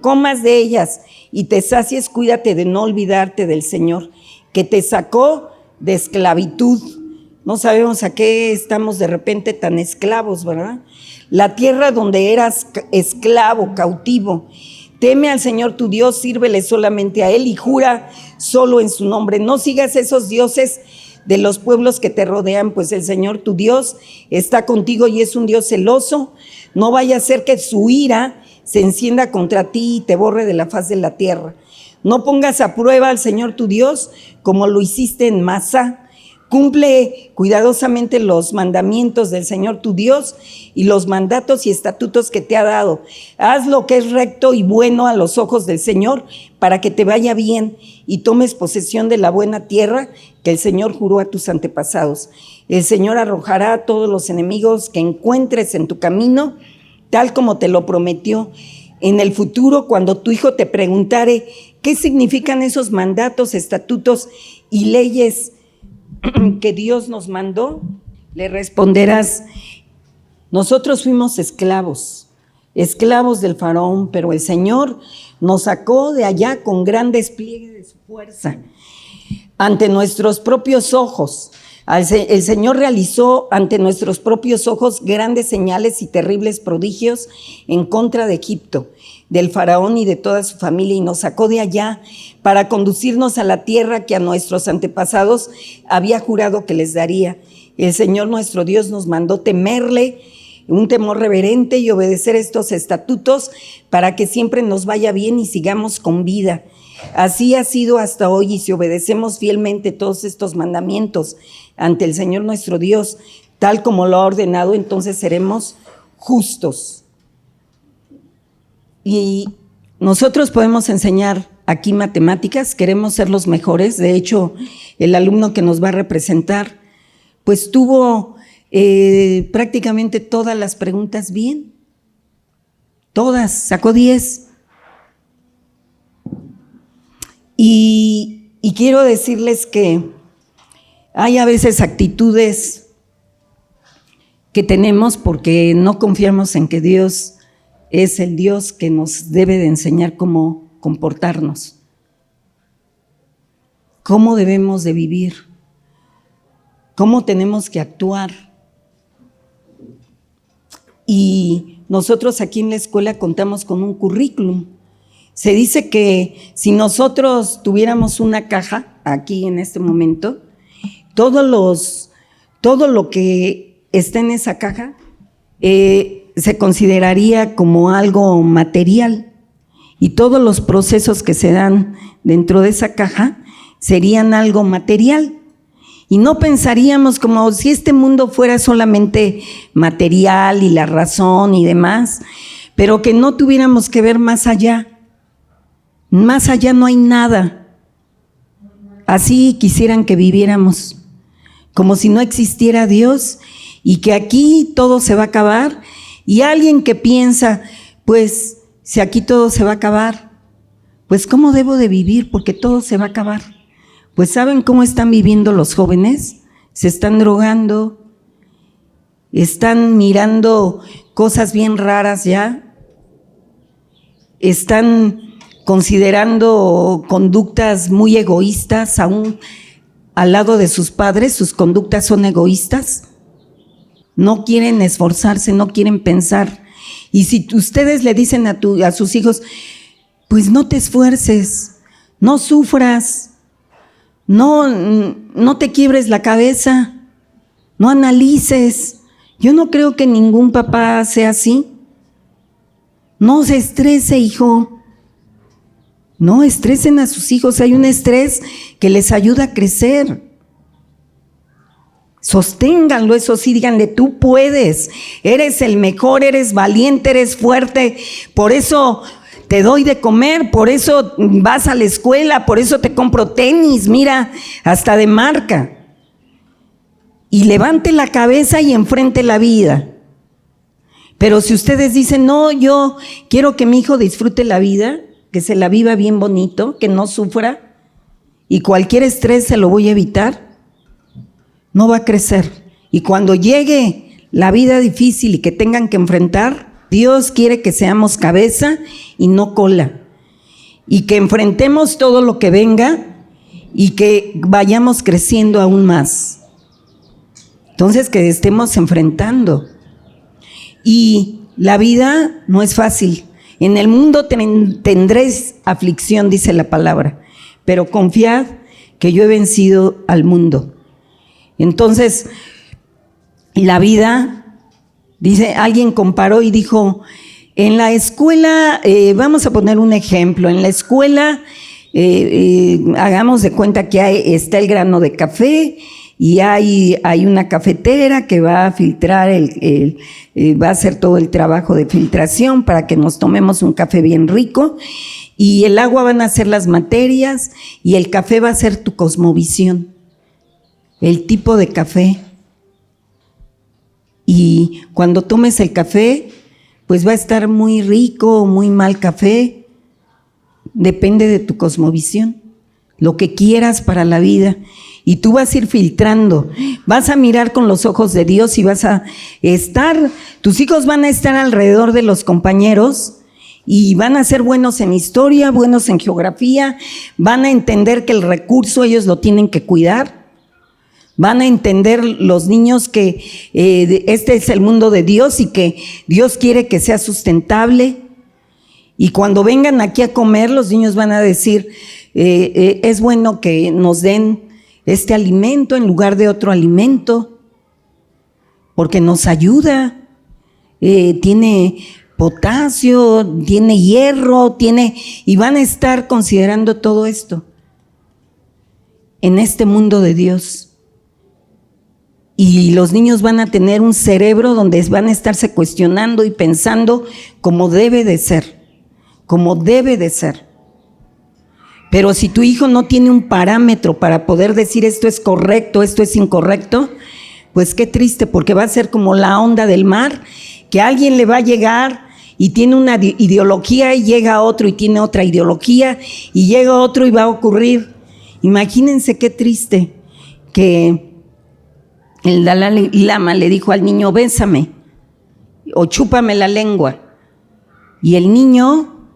comas de ellas y te sacies, cuídate de no olvidarte del Señor, que te sacó de esclavitud. No sabemos a qué estamos de repente tan esclavos, ¿verdad? La tierra donde eras esclavo, cautivo. Teme al Señor tu Dios, sírvele solamente a Él y jura solo en su nombre. No sigas esos dioses de los pueblos que te rodean, pues el Señor tu Dios está contigo y es un Dios celoso. No vaya a ser que su ira se encienda contra ti y te borre de la faz de la tierra. No pongas a prueba al Señor tu Dios como lo hiciste en Masá. Cumple cuidadosamente los mandamientos del Señor tu Dios y los mandatos y estatutos que te ha dado. Haz lo que es recto y bueno a los ojos del Señor para que te vaya bien y tomes posesión de la buena tierra que el Señor juró a tus antepasados. El Señor arrojará a todos los enemigos que encuentres en tu camino, tal como te lo prometió. En el futuro, cuando tu hijo te preguntare qué significan esos mandatos, estatutos y leyes que Dios nos mandó, le responderás, nosotros fuimos esclavos del faraón, pero el Señor nos sacó de allá con gran despliegue de su fuerza. Ante nuestros propios ojos, el Señor realizó ante nuestros propios ojos grandes señales y terribles prodigios en contra de Egipto, del faraón y de toda su familia, y nos sacó de allá para conducirnos a la tierra que a nuestros antepasados había jurado que les daría. El Señor nuestro Dios nos mandó temerle, un temor reverente, y obedecer estos estatutos para que siempre nos vaya bien y sigamos con vida. Así ha sido hasta hoy, y si obedecemos fielmente todos estos mandamientos ante el Señor nuestro Dios, tal como lo ha ordenado, entonces seremos justos. Y nosotros podemos enseñar aquí matemáticas, queremos ser los mejores. De hecho, el alumno que nos va a representar, pues tuvo prácticamente todas las preguntas bien, todas, sacó 10. Y quiero decirles que hay a veces actitudes que tenemos porque no confiamos en que Dios es el Dios que nos debe de enseñar cómo comportarnos, cómo debemos de vivir, cómo tenemos que actuar. Y nosotros aquí en la escuela contamos con un currículum. Se dice que si nosotros tuviéramos una caja aquí en este momento, todo lo que está en esa caja se consideraría como algo material y todos los procesos que se dan dentro de esa caja serían algo material. Y no pensaríamos como si este mundo fuera solamente material y la razón y demás, pero que no tuviéramos que ver más allá. Más allá no hay nada. Así quisieran que viviéramos, como si no existiera Dios y que aquí todo se va a acabar. Y alguien que piensa, pues si aquí todo se va a acabar, pues ¿cómo debo de vivir? Porque todo se va a acabar. Pues ¿saben cómo están viviendo los jóvenes? Se están drogando, están mirando cosas bien raras ya, están considerando conductas muy egoístas, aún al lado de sus padres, sus conductas son egoístas. No quieren esforzarse, no quieren pensar. Y si ustedes le dicen a sus hijos, pues no te esfuerces, no sufras, no te quiebres la cabeza, no analices. Yo no creo que ningún papá sea así. No se estrese, hijo. No estresen a sus hijos. Hay un estrés que les ayuda a crecer. Sosténganlo, eso sí, díganle, tú puedes, eres el mejor, eres valiente, eres fuerte, por eso te doy de comer, por eso vas a la escuela, por eso te compro tenis, mira, hasta de marca. Y levante la cabeza y enfrente la vida. Pero si ustedes dicen, no, yo quiero que mi hijo disfrute la vida, que se la viva bien bonito, que no sufra, y cualquier estrés se lo voy a evitar, no va a crecer. Y cuando llegue la vida difícil y que tengan que enfrentar, Dios quiere que seamos cabeza y no cola. Y que enfrentemos todo lo que venga y que vayamos creciendo aún más. Entonces que estemos enfrentando. Y la vida no es fácil. En el mundo tendréis aflicción, dice la palabra, pero confiad que yo he vencido al mundo. Entonces, la vida, dice, alguien comparó y dijo, en la escuela, vamos a poner un ejemplo, en la escuela hagamos de cuenta que está el grano de café y hay una cafetera que va a filtrar, va a hacer todo el trabajo de filtración para que nos tomemos un café bien rico, y el agua van a ser las materias y el café va a ser tu cosmovisión. El tipo de café. Y cuando tomes el café, pues va a estar muy rico o muy mal café. Depende de tu cosmovisión, lo que quieras para la vida. Y tú vas a ir filtrando, vas a mirar con los ojos de Dios y vas a estar, tus hijos van a estar alrededor de los compañeros y van a ser buenos en historia, buenos en geografía, van a entender que el recurso ellos lo tienen que cuidar. Van a entender los niños que este es el mundo de Dios y que Dios quiere que sea sustentable. Y cuando vengan aquí a comer, los niños van a decir, es bueno que nos den este alimento en lugar de otro alimento, porque nos ayuda, tiene potasio, tiene hierro, y van a estar considerando todo esto en este mundo de Dios. Y los niños van a tener un cerebro donde van a estarse cuestionando y pensando como debe de ser, como debe de ser. Pero si tu hijo no tiene un parámetro para poder decir esto es correcto, esto es incorrecto, pues qué triste, porque va a ser como la onda del mar, que alguien le va a llegar y tiene una ideología y llega otro y tiene otra ideología y llega otro y va a ocurrir. Imagínense qué triste que el Dalai Lama le dijo al niño, bésame o chúpame la lengua. Y el niño,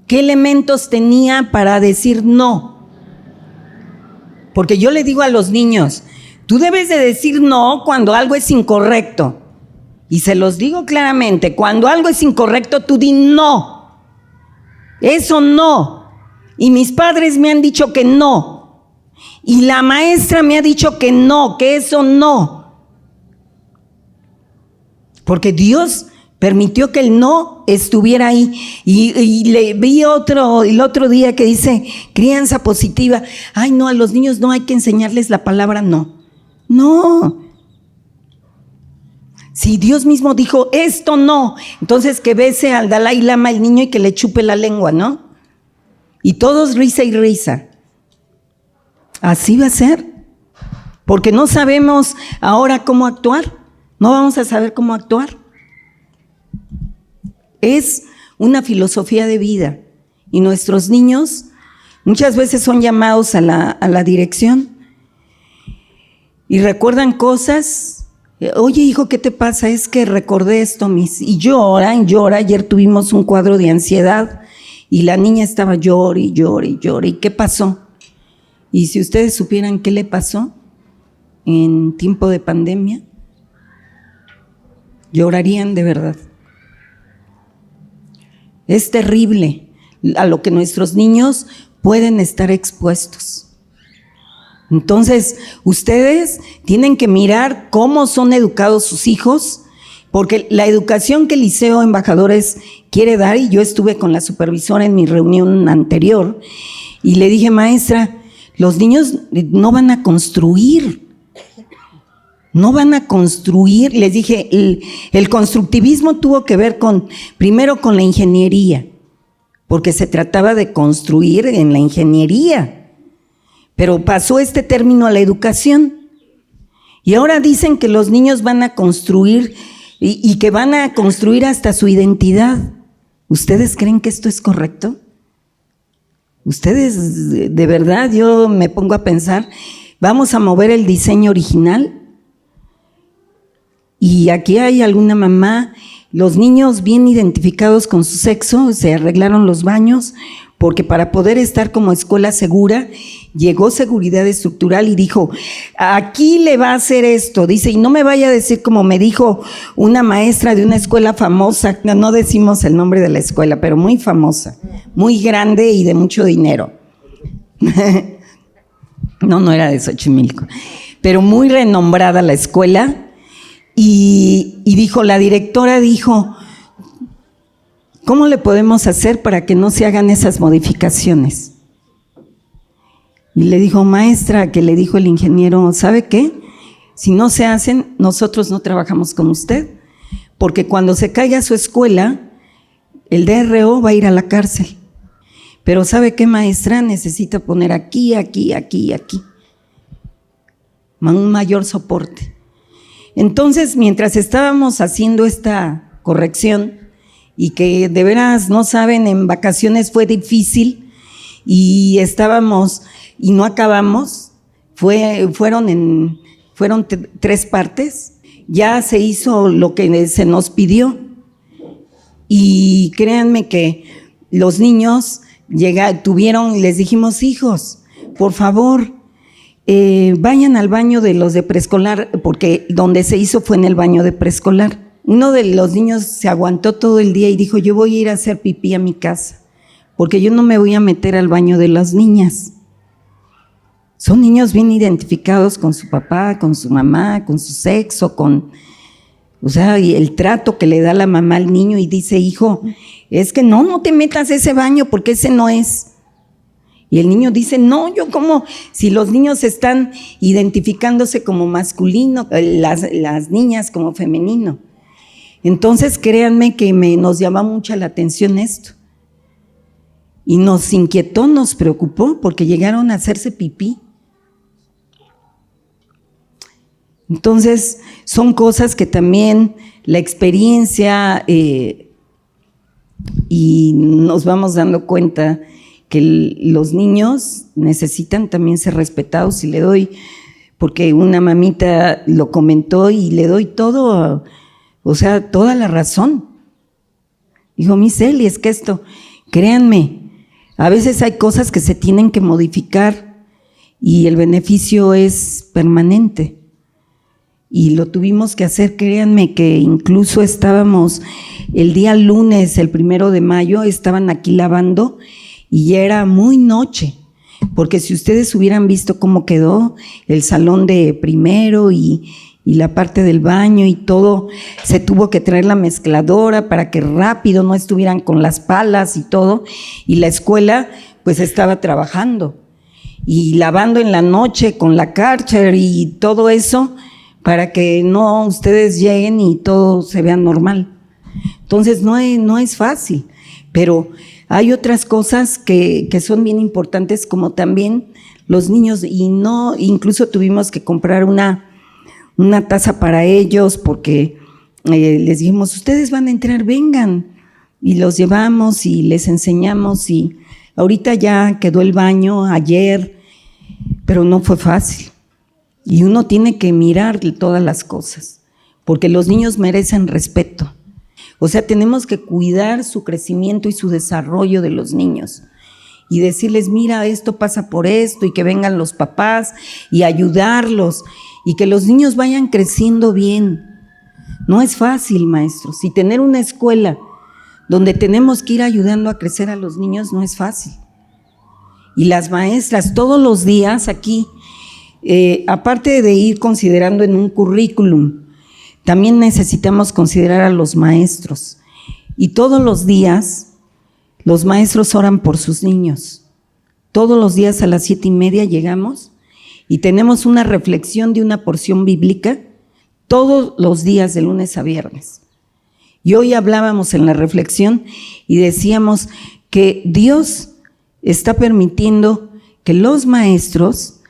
¿qué elementos tenía para decir no? Porque yo le digo a los niños, tú debes de decir no cuando algo es incorrecto. Y se los digo claramente, cuando algo es incorrecto, tú di no. Eso no. Y mis padres me han dicho que no. Y la maestra me ha dicho que no, que eso no. Porque Dios permitió que el no estuviera ahí. Y le vi el otro día que dice crianza positiva. Ay, no, a los niños no hay que enseñarles la palabra no. No. Si Dios mismo dijo esto no, entonces que bese al Dalai Lama el niño y que le chupe la lengua, ¿no? Y todos risa y risa. Así va a ser. Porque no sabemos ahora cómo actuar. No vamos a saber cómo actuar. Es una filosofía de vida. Y nuestros niños muchas veces son llamados a la dirección y recuerdan cosas. Oye, hijo, ¿qué te pasa? Es que recordé esto, y llora. Ayer tuvimos un cuadro de ansiedad y la niña estaba llore y llore y llore. ¿Y qué pasó? Y si ustedes supieran qué le pasó en tiempo de pandemia, llorarían de verdad. Es terrible a lo que nuestros niños pueden estar expuestos. Entonces, ustedes tienen que mirar cómo son educados sus hijos, porque la educación que el Liceo Embajadores quiere dar, y yo estuve con la supervisora en mi reunión anterior, y le dije, maestra, los niños no van a construir. No van a construir, les dije, el constructivismo tuvo que ver primero con la ingeniería, porque se trataba de construir en la ingeniería. Pero pasó este término a la educación y ahora dicen que los niños van a construir y que van a construir hasta su identidad. ¿Ustedes creen que esto es correcto? Ustedes, de verdad, yo me pongo a pensar, vamos a mover el diseño original. Y aquí hay alguna mamá, los niños bien identificados con su sexo, se arreglaron los baños, porque para poder estar como escuela segura, llegó seguridad estructural y dijo, aquí le va a hacer esto, dice, y no me vaya a decir como me dijo una maestra de una escuela famosa, no decimos el nombre de la escuela, pero muy famosa, muy grande y de mucho dinero. No era de Xochimilco, pero muy renombrada la escuela, y dijo, la directora dijo, ¿cómo le podemos hacer para que no se hagan esas modificaciones? Y le dijo, maestra, que le dijo el ingeniero, ¿sabe qué? Si no se hacen, nosotros no trabajamos con usted, porque cuando se caiga su escuela, el DRO va a ir a la cárcel. Pero ¿sabe qué, maestra? Necesita poner aquí, un mayor soporte. Entonces, mientras estábamos haciendo esta corrección, y que de veras no saben, en vacaciones fue difícil y estábamos y no acabamos, fueron 3 partes, ya se hizo lo que se nos pidió y créanme que los niños les dijimos, hijos, por favor, vayan al baño de los de preescolar, porque donde se hizo fue en el baño de preescolar. Uno de los niños se aguantó todo el día y dijo, yo voy a ir a hacer pipí a mi casa, porque yo no me voy a meter al baño de las niñas. Son niños bien identificados con su papá, con su mamá, con su sexo, y el trato que le da la mamá al niño, y dice, hijo, es que no te metas a ese baño porque ese no es. Y el niño dice, no, yo como, si los niños están identificándose como masculino, las niñas como femenino. Entonces, créanme que nos llama mucha la atención esto. Y nos inquietó, nos preocupó, porque llegaron a hacerse pipí. Entonces, son cosas que también la experiencia y nos vamos dando cuenta que los niños necesitan también ser respetados, y le doy, porque una mamita lo comentó y le doy toda la razón. Dijo, mi Celi, es que esto, créanme, a veces hay cosas que se tienen que modificar y el beneficio es permanente. Y lo tuvimos que hacer, créanme que incluso estábamos el día lunes, el 1 de mayo, estaban aquí lavando y ya era muy noche, porque si ustedes hubieran visto cómo quedó el salón de primero y y la parte del baño y todo, se tuvo que traer la mezcladora para que rápido no estuvieran con las palas y todo, y la escuela pues estaba trabajando y lavando en la noche con la Karcher y todo eso para que no ustedes lleguen y todo se vea normal. Entonces no es fácil, pero hay otras cosas que son bien importantes, como también los niños, y no, incluso tuvimos que comprar una taza para ellos porque les dijimos, ustedes van a entrar, vengan, y los llevamos y les enseñamos, y ahorita ya quedó el baño ayer, pero no fue fácil, y uno tiene que mirar todas las cosas, porque los niños merecen respeto. O sea, tenemos que cuidar su crecimiento y su desarrollo de los niños y decirles, mira, esto pasa por esto, y que vengan los papás y ayudarlos y que los niños vayan creciendo bien. No es fácil, maestros, y tener una escuela donde tenemos que ir ayudando a crecer a los niños no es fácil. Y las maestras todos los días aquí, aparte de ir considerando en un currículum, también necesitamos considerar a los maestros, y todos los días los maestros oran por sus niños. Todos los días a las 7:30 llegamos y tenemos una reflexión de una porción bíblica todos los días de lunes a viernes. Y hoy hablábamos en la reflexión y decíamos que Dios está permitiendo que los maestros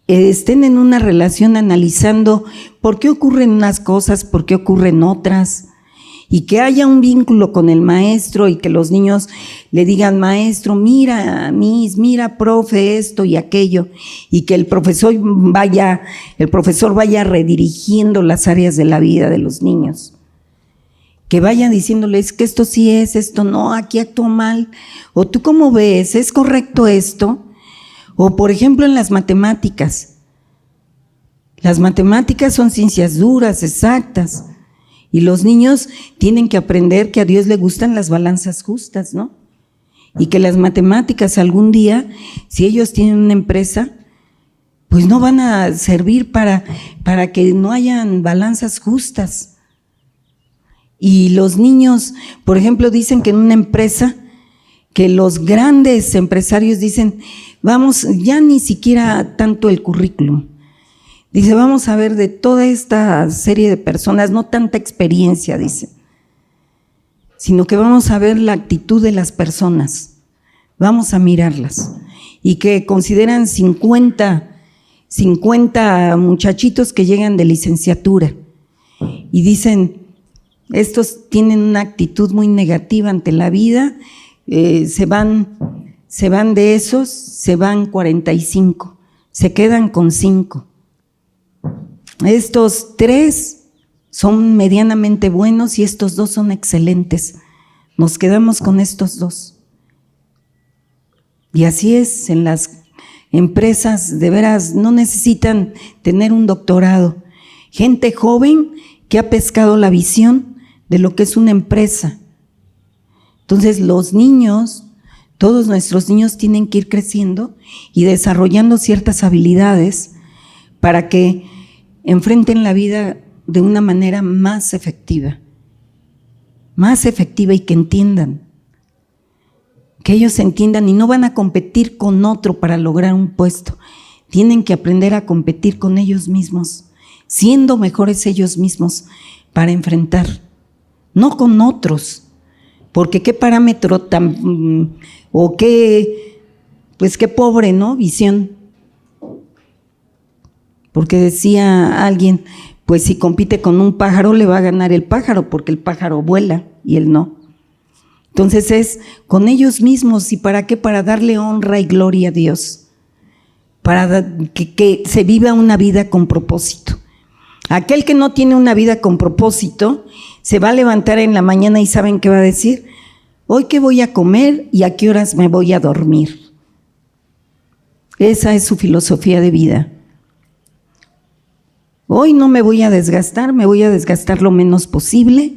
estén en una relación analizando por qué ocurren unas cosas, por qué ocurren otras, y que haya un vínculo con el maestro y que los niños le digan, maestro, mira, miss, mira, profe, esto y aquello, y que el profesor vaya redirigiendo las áreas de la vida de los niños, que vaya diciéndoles que esto sí es, esto no, aquí actuó mal, o tú cómo ves, ¿es correcto esto? O por ejemplo en las matemáticas. Las matemáticas son ciencias duras, exactas, y los niños tienen que aprender que a Dios le gustan las balanzas justas, ¿no? Y que las matemáticas algún día, si ellos tienen una empresa, pues no van a servir para que no hayan balanzas justas. Y los niños, por ejemplo, dicen que en una empresa, que los grandes empresarios dicen, vamos, ya ni siquiera tanto el currículum. Dice, vamos a ver de toda esta serie de personas, no tanta experiencia, dice, sino que vamos a ver la actitud de las personas, vamos a mirarlas. Y que consideran 50 muchachitos que llegan de licenciatura y dicen, estos tienen una actitud muy negativa ante la vida, se van de esos, se van 45, se quedan con 5. Estos 3 son medianamente buenos y estos 2 son excelentes. Nos quedamos con estos 2. Y así es, en las empresas, de veras, no necesitan tener un doctorado. Gente joven que ha pescado la visión de lo que es una empresa. Entonces los niños, todos nuestros niños tienen que ir creciendo y desarrollando ciertas habilidades para que enfrenten la vida de una manera más efectiva y que entiendan, que ellos entiendan y no van a competir con otro para lograr un puesto, tienen que aprender a competir con ellos mismos, siendo mejores ellos mismos para enfrentar, no con otros, porque qué parámetro tan, o qué, pues qué pobre, ¿no? Visión. Porque decía alguien, pues si compite con un pájaro le va a ganar el pájaro, porque el pájaro vuela y él no. Entonces es con ellos mismos. ¿Y para qué? Para darle honra y gloria a Dios, para que se viva una vida con propósito. Aquel que no tiene una vida con propósito se va a levantar en la mañana y ¿saben qué va a decir? Hoy qué voy a comer y a qué horas me voy a dormir. Esa es su filosofía de vida. Hoy no me voy a desgastar, me voy a desgastar lo menos posible,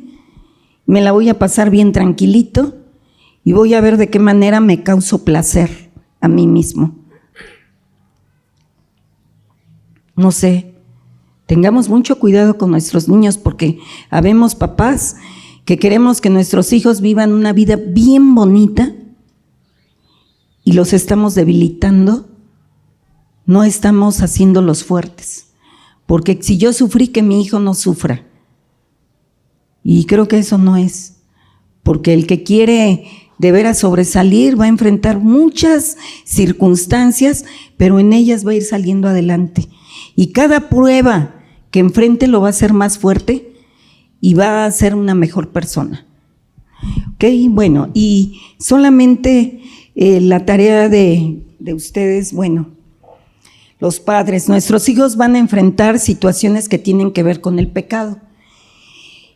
me la voy a pasar bien tranquilito y voy a ver de qué manera me causo placer a mí mismo. No sé, Tengamos mucho cuidado con nuestros niños porque habemos papás que queremos que nuestros hijos vivan una vida bien bonita y los estamos debilitando, no estamos haciéndolos fuertes. Porque si yo sufrí, que mi hijo no sufra. Y creo que eso no es. Porque el que quiere de veras sobresalir va a enfrentar muchas circunstancias, pero en ellas va a ir saliendo adelante. Y cada prueba que enfrente lo va a hacer más fuerte y va a ser una mejor persona. Ok, bueno, y solamente la tarea de ustedes, bueno, los padres, nuestros hijos van a enfrentar situaciones que tienen que ver con el pecado.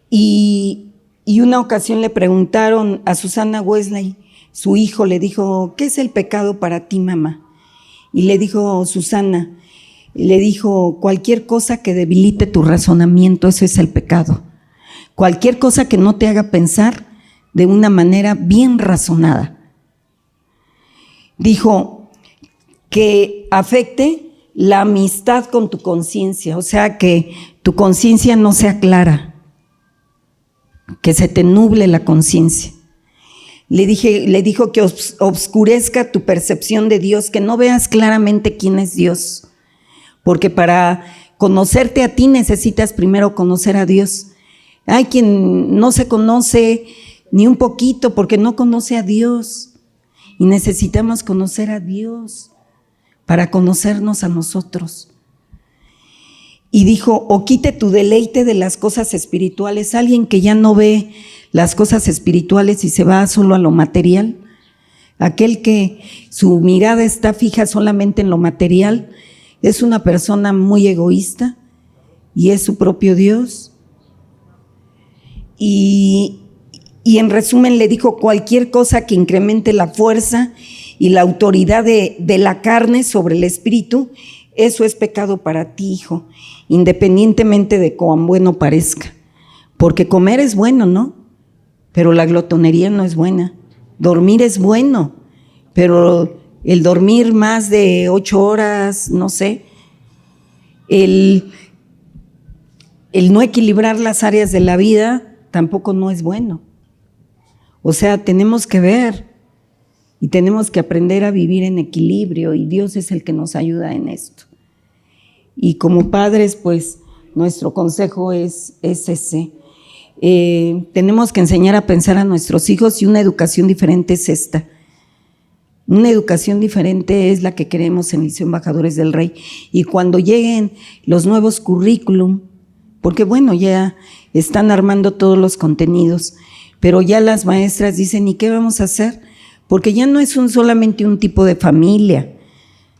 Y una ocasión le preguntaron a Susana Wesley, su hijo le dijo, ¿qué es el pecado para ti, mamá? Y le dijo Susana, le dijo, cualquier cosa que debilite tu razonamiento, eso es el pecado. Cualquier cosa que no te haga pensar de una manera bien razonada. Dijo que afecte la amistad con tu conciencia, o sea, que tu conciencia no sea clara, que se te nuble la conciencia. Le dijo que obscurezca tu percepción de Dios, que no veas claramente quién es Dios, porque para conocerte a ti necesitas primero conocer a Dios. Hay quien no se conoce ni un poquito porque no conoce a Dios, y necesitamos conocer a Dios para conocernos a nosotros. Y dijo, o quite tu deleite de las cosas espirituales. Alguien que ya no ve las cosas espirituales y se va solo a lo material, aquel que su mirada está fija solamente en lo material, es una persona muy egoísta y es su propio Dios. Y en resumen le dijo, cualquier cosa que incremente la fuerza y la autoridad de la carne sobre el espíritu, eso es pecado para ti, hijo, independientemente de cuán bueno parezca. Porque comer es bueno, ¿no? Pero la glotonería no es buena. Dormir es bueno, pero el dormir más de 8 horas, no sé, el no equilibrar las áreas de la vida tampoco no es bueno. O sea, tenemos que ver y tenemos que aprender a vivir en equilibrio, y Dios es el que nos ayuda en esto. Y como padres, pues, nuestro consejo es ese. Tenemos que enseñar a pensar a nuestros hijos, y una educación diferente es esta. Una educación diferente es la que queremos en Liceo Embajadores del Rey. Y cuando lleguen los nuevos currículum, porque bueno, ya están armando todos los contenidos, pero ya las maestras dicen, ¿y qué vamos a hacer? Porque ya no es solamente un tipo de familia,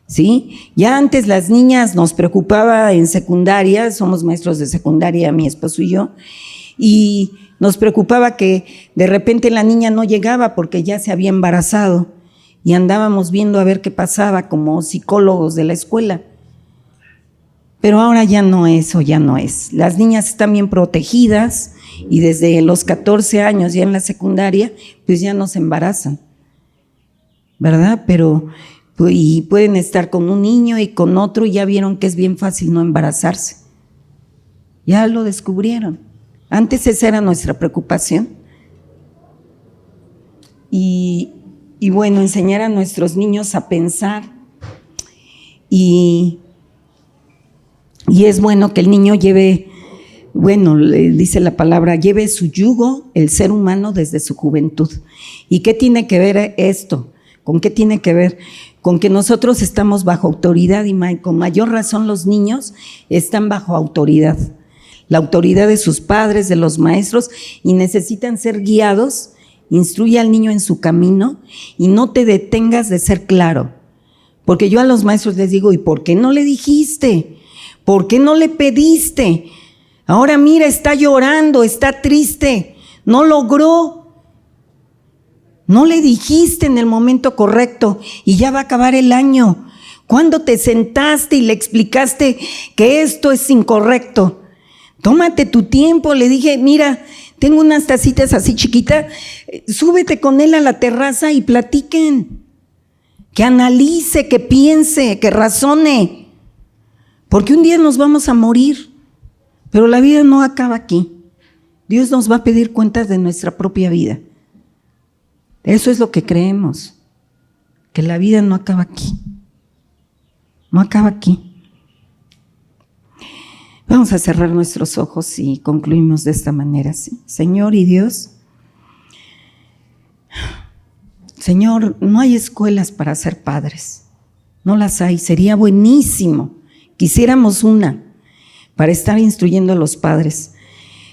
¿sí? Ya antes las niñas nos preocupaba en secundaria, somos maestros de secundaria, mi esposo y yo, y nos preocupaba que de repente la niña no llegaba porque ya se había embarazado, y andábamos viendo a ver qué pasaba como psicólogos de la escuela. Pero ahora ya no, eso ya no es. Las niñas están bien protegidas y desde los 14 años ya en la secundaria, pues ya no se embarazan, ¿verdad? Pero y pueden estar con un niño y con otro, y ya vieron que es bien fácil no embarazarse. Ya lo descubrieron. Antes esa era nuestra preocupación. Y bueno, enseñar a nuestros niños a pensar, y es bueno que el niño lleve, bueno, le dice la palabra, lleve su yugo el ser humano desde su juventud. ¿Y qué tiene que ver esto? ¿Con qué tiene que ver? Con que nosotros estamos bajo autoridad, y con mayor razón los niños están bajo autoridad. La autoridad de sus padres, de los maestros, y necesitan ser guiados. Instruye al niño en su camino y no te detengas de ser claro. Porque yo a los maestros les digo, ¿y por qué no le dijiste? ¿Por qué no le pediste? Ahora mira, está llorando, está triste, no logró. No le dijiste en el momento correcto y ya va a acabar el año. ¿Cuándo te sentaste y le explicaste que esto es incorrecto? Tómate tu tiempo. Le dije, mira, tengo unas tacitas así chiquitas, súbete con él a la terraza y platiquen. Que analice, que piense, que razone. Porque un día nos vamos a morir Pero la vida no acaba aquí. Dios nos va a pedir cuentas de nuestra propia vida. Eso es lo que creemos, que la vida no acaba aquí. No acaba aquí. Vamos a cerrar nuestros ojos y concluimos de esta manera, ¿sí? Señor y Dios, Señor, no hay escuelas para ser padres. No las hay. Sería buenísimo. Quisiéramos una para estar instruyendo a los padres.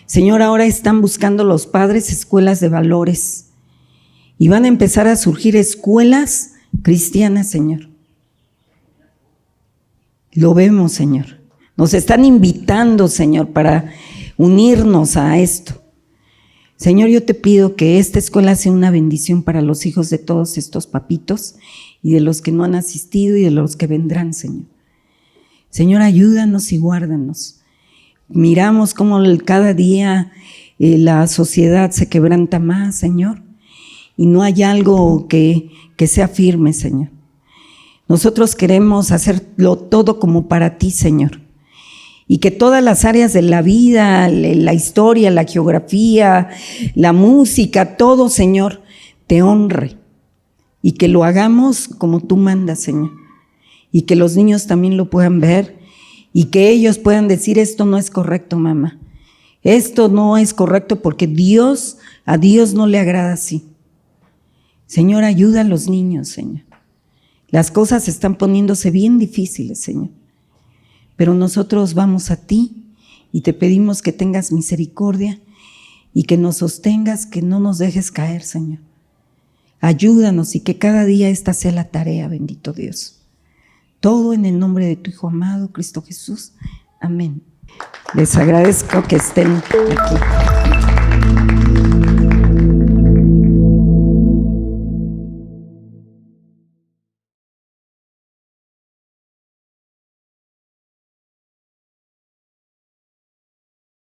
Señor, ahora están buscando los padres escuelas de valores y van a empezar a surgir escuelas cristianas, Señor. Lo vemos, Señor. Nos están invitando, Señor, para unirnos a esto. Señor, yo te pido que esta escuela sea una bendición para los hijos de todos estos papitos y de los que no han asistido y de los que vendrán, Señor. Señor, ayúdanos y guárdanos. Miramos cómo cada día la sociedad se quebranta más, Señor, y no hay algo que sea firme, Señor. Nosotros queremos hacerlo todo como para ti, Señor. Y que todas las áreas de la vida, la historia, la geografía, la música, todo, Señor, te honre. Y que lo hagamos como tú mandas, Señor. Y que los niños también lo puedan ver. Y que ellos puedan decir, esto no es correcto, mamá. Esto no es correcto porque a Dios no le agrada así. Señor, ayuda a los niños, Señor. Las cosas están poniéndose bien difíciles, Señor. Pero nosotros vamos a ti y te pedimos que tengas misericordia y que nos sostengas, que no nos dejes caer, Señor. Ayúdanos y que cada día esta sea la tarea, bendito Dios. Todo en el nombre de tu Hijo amado, Cristo Jesús. Amén. Les agradezco que estén aquí.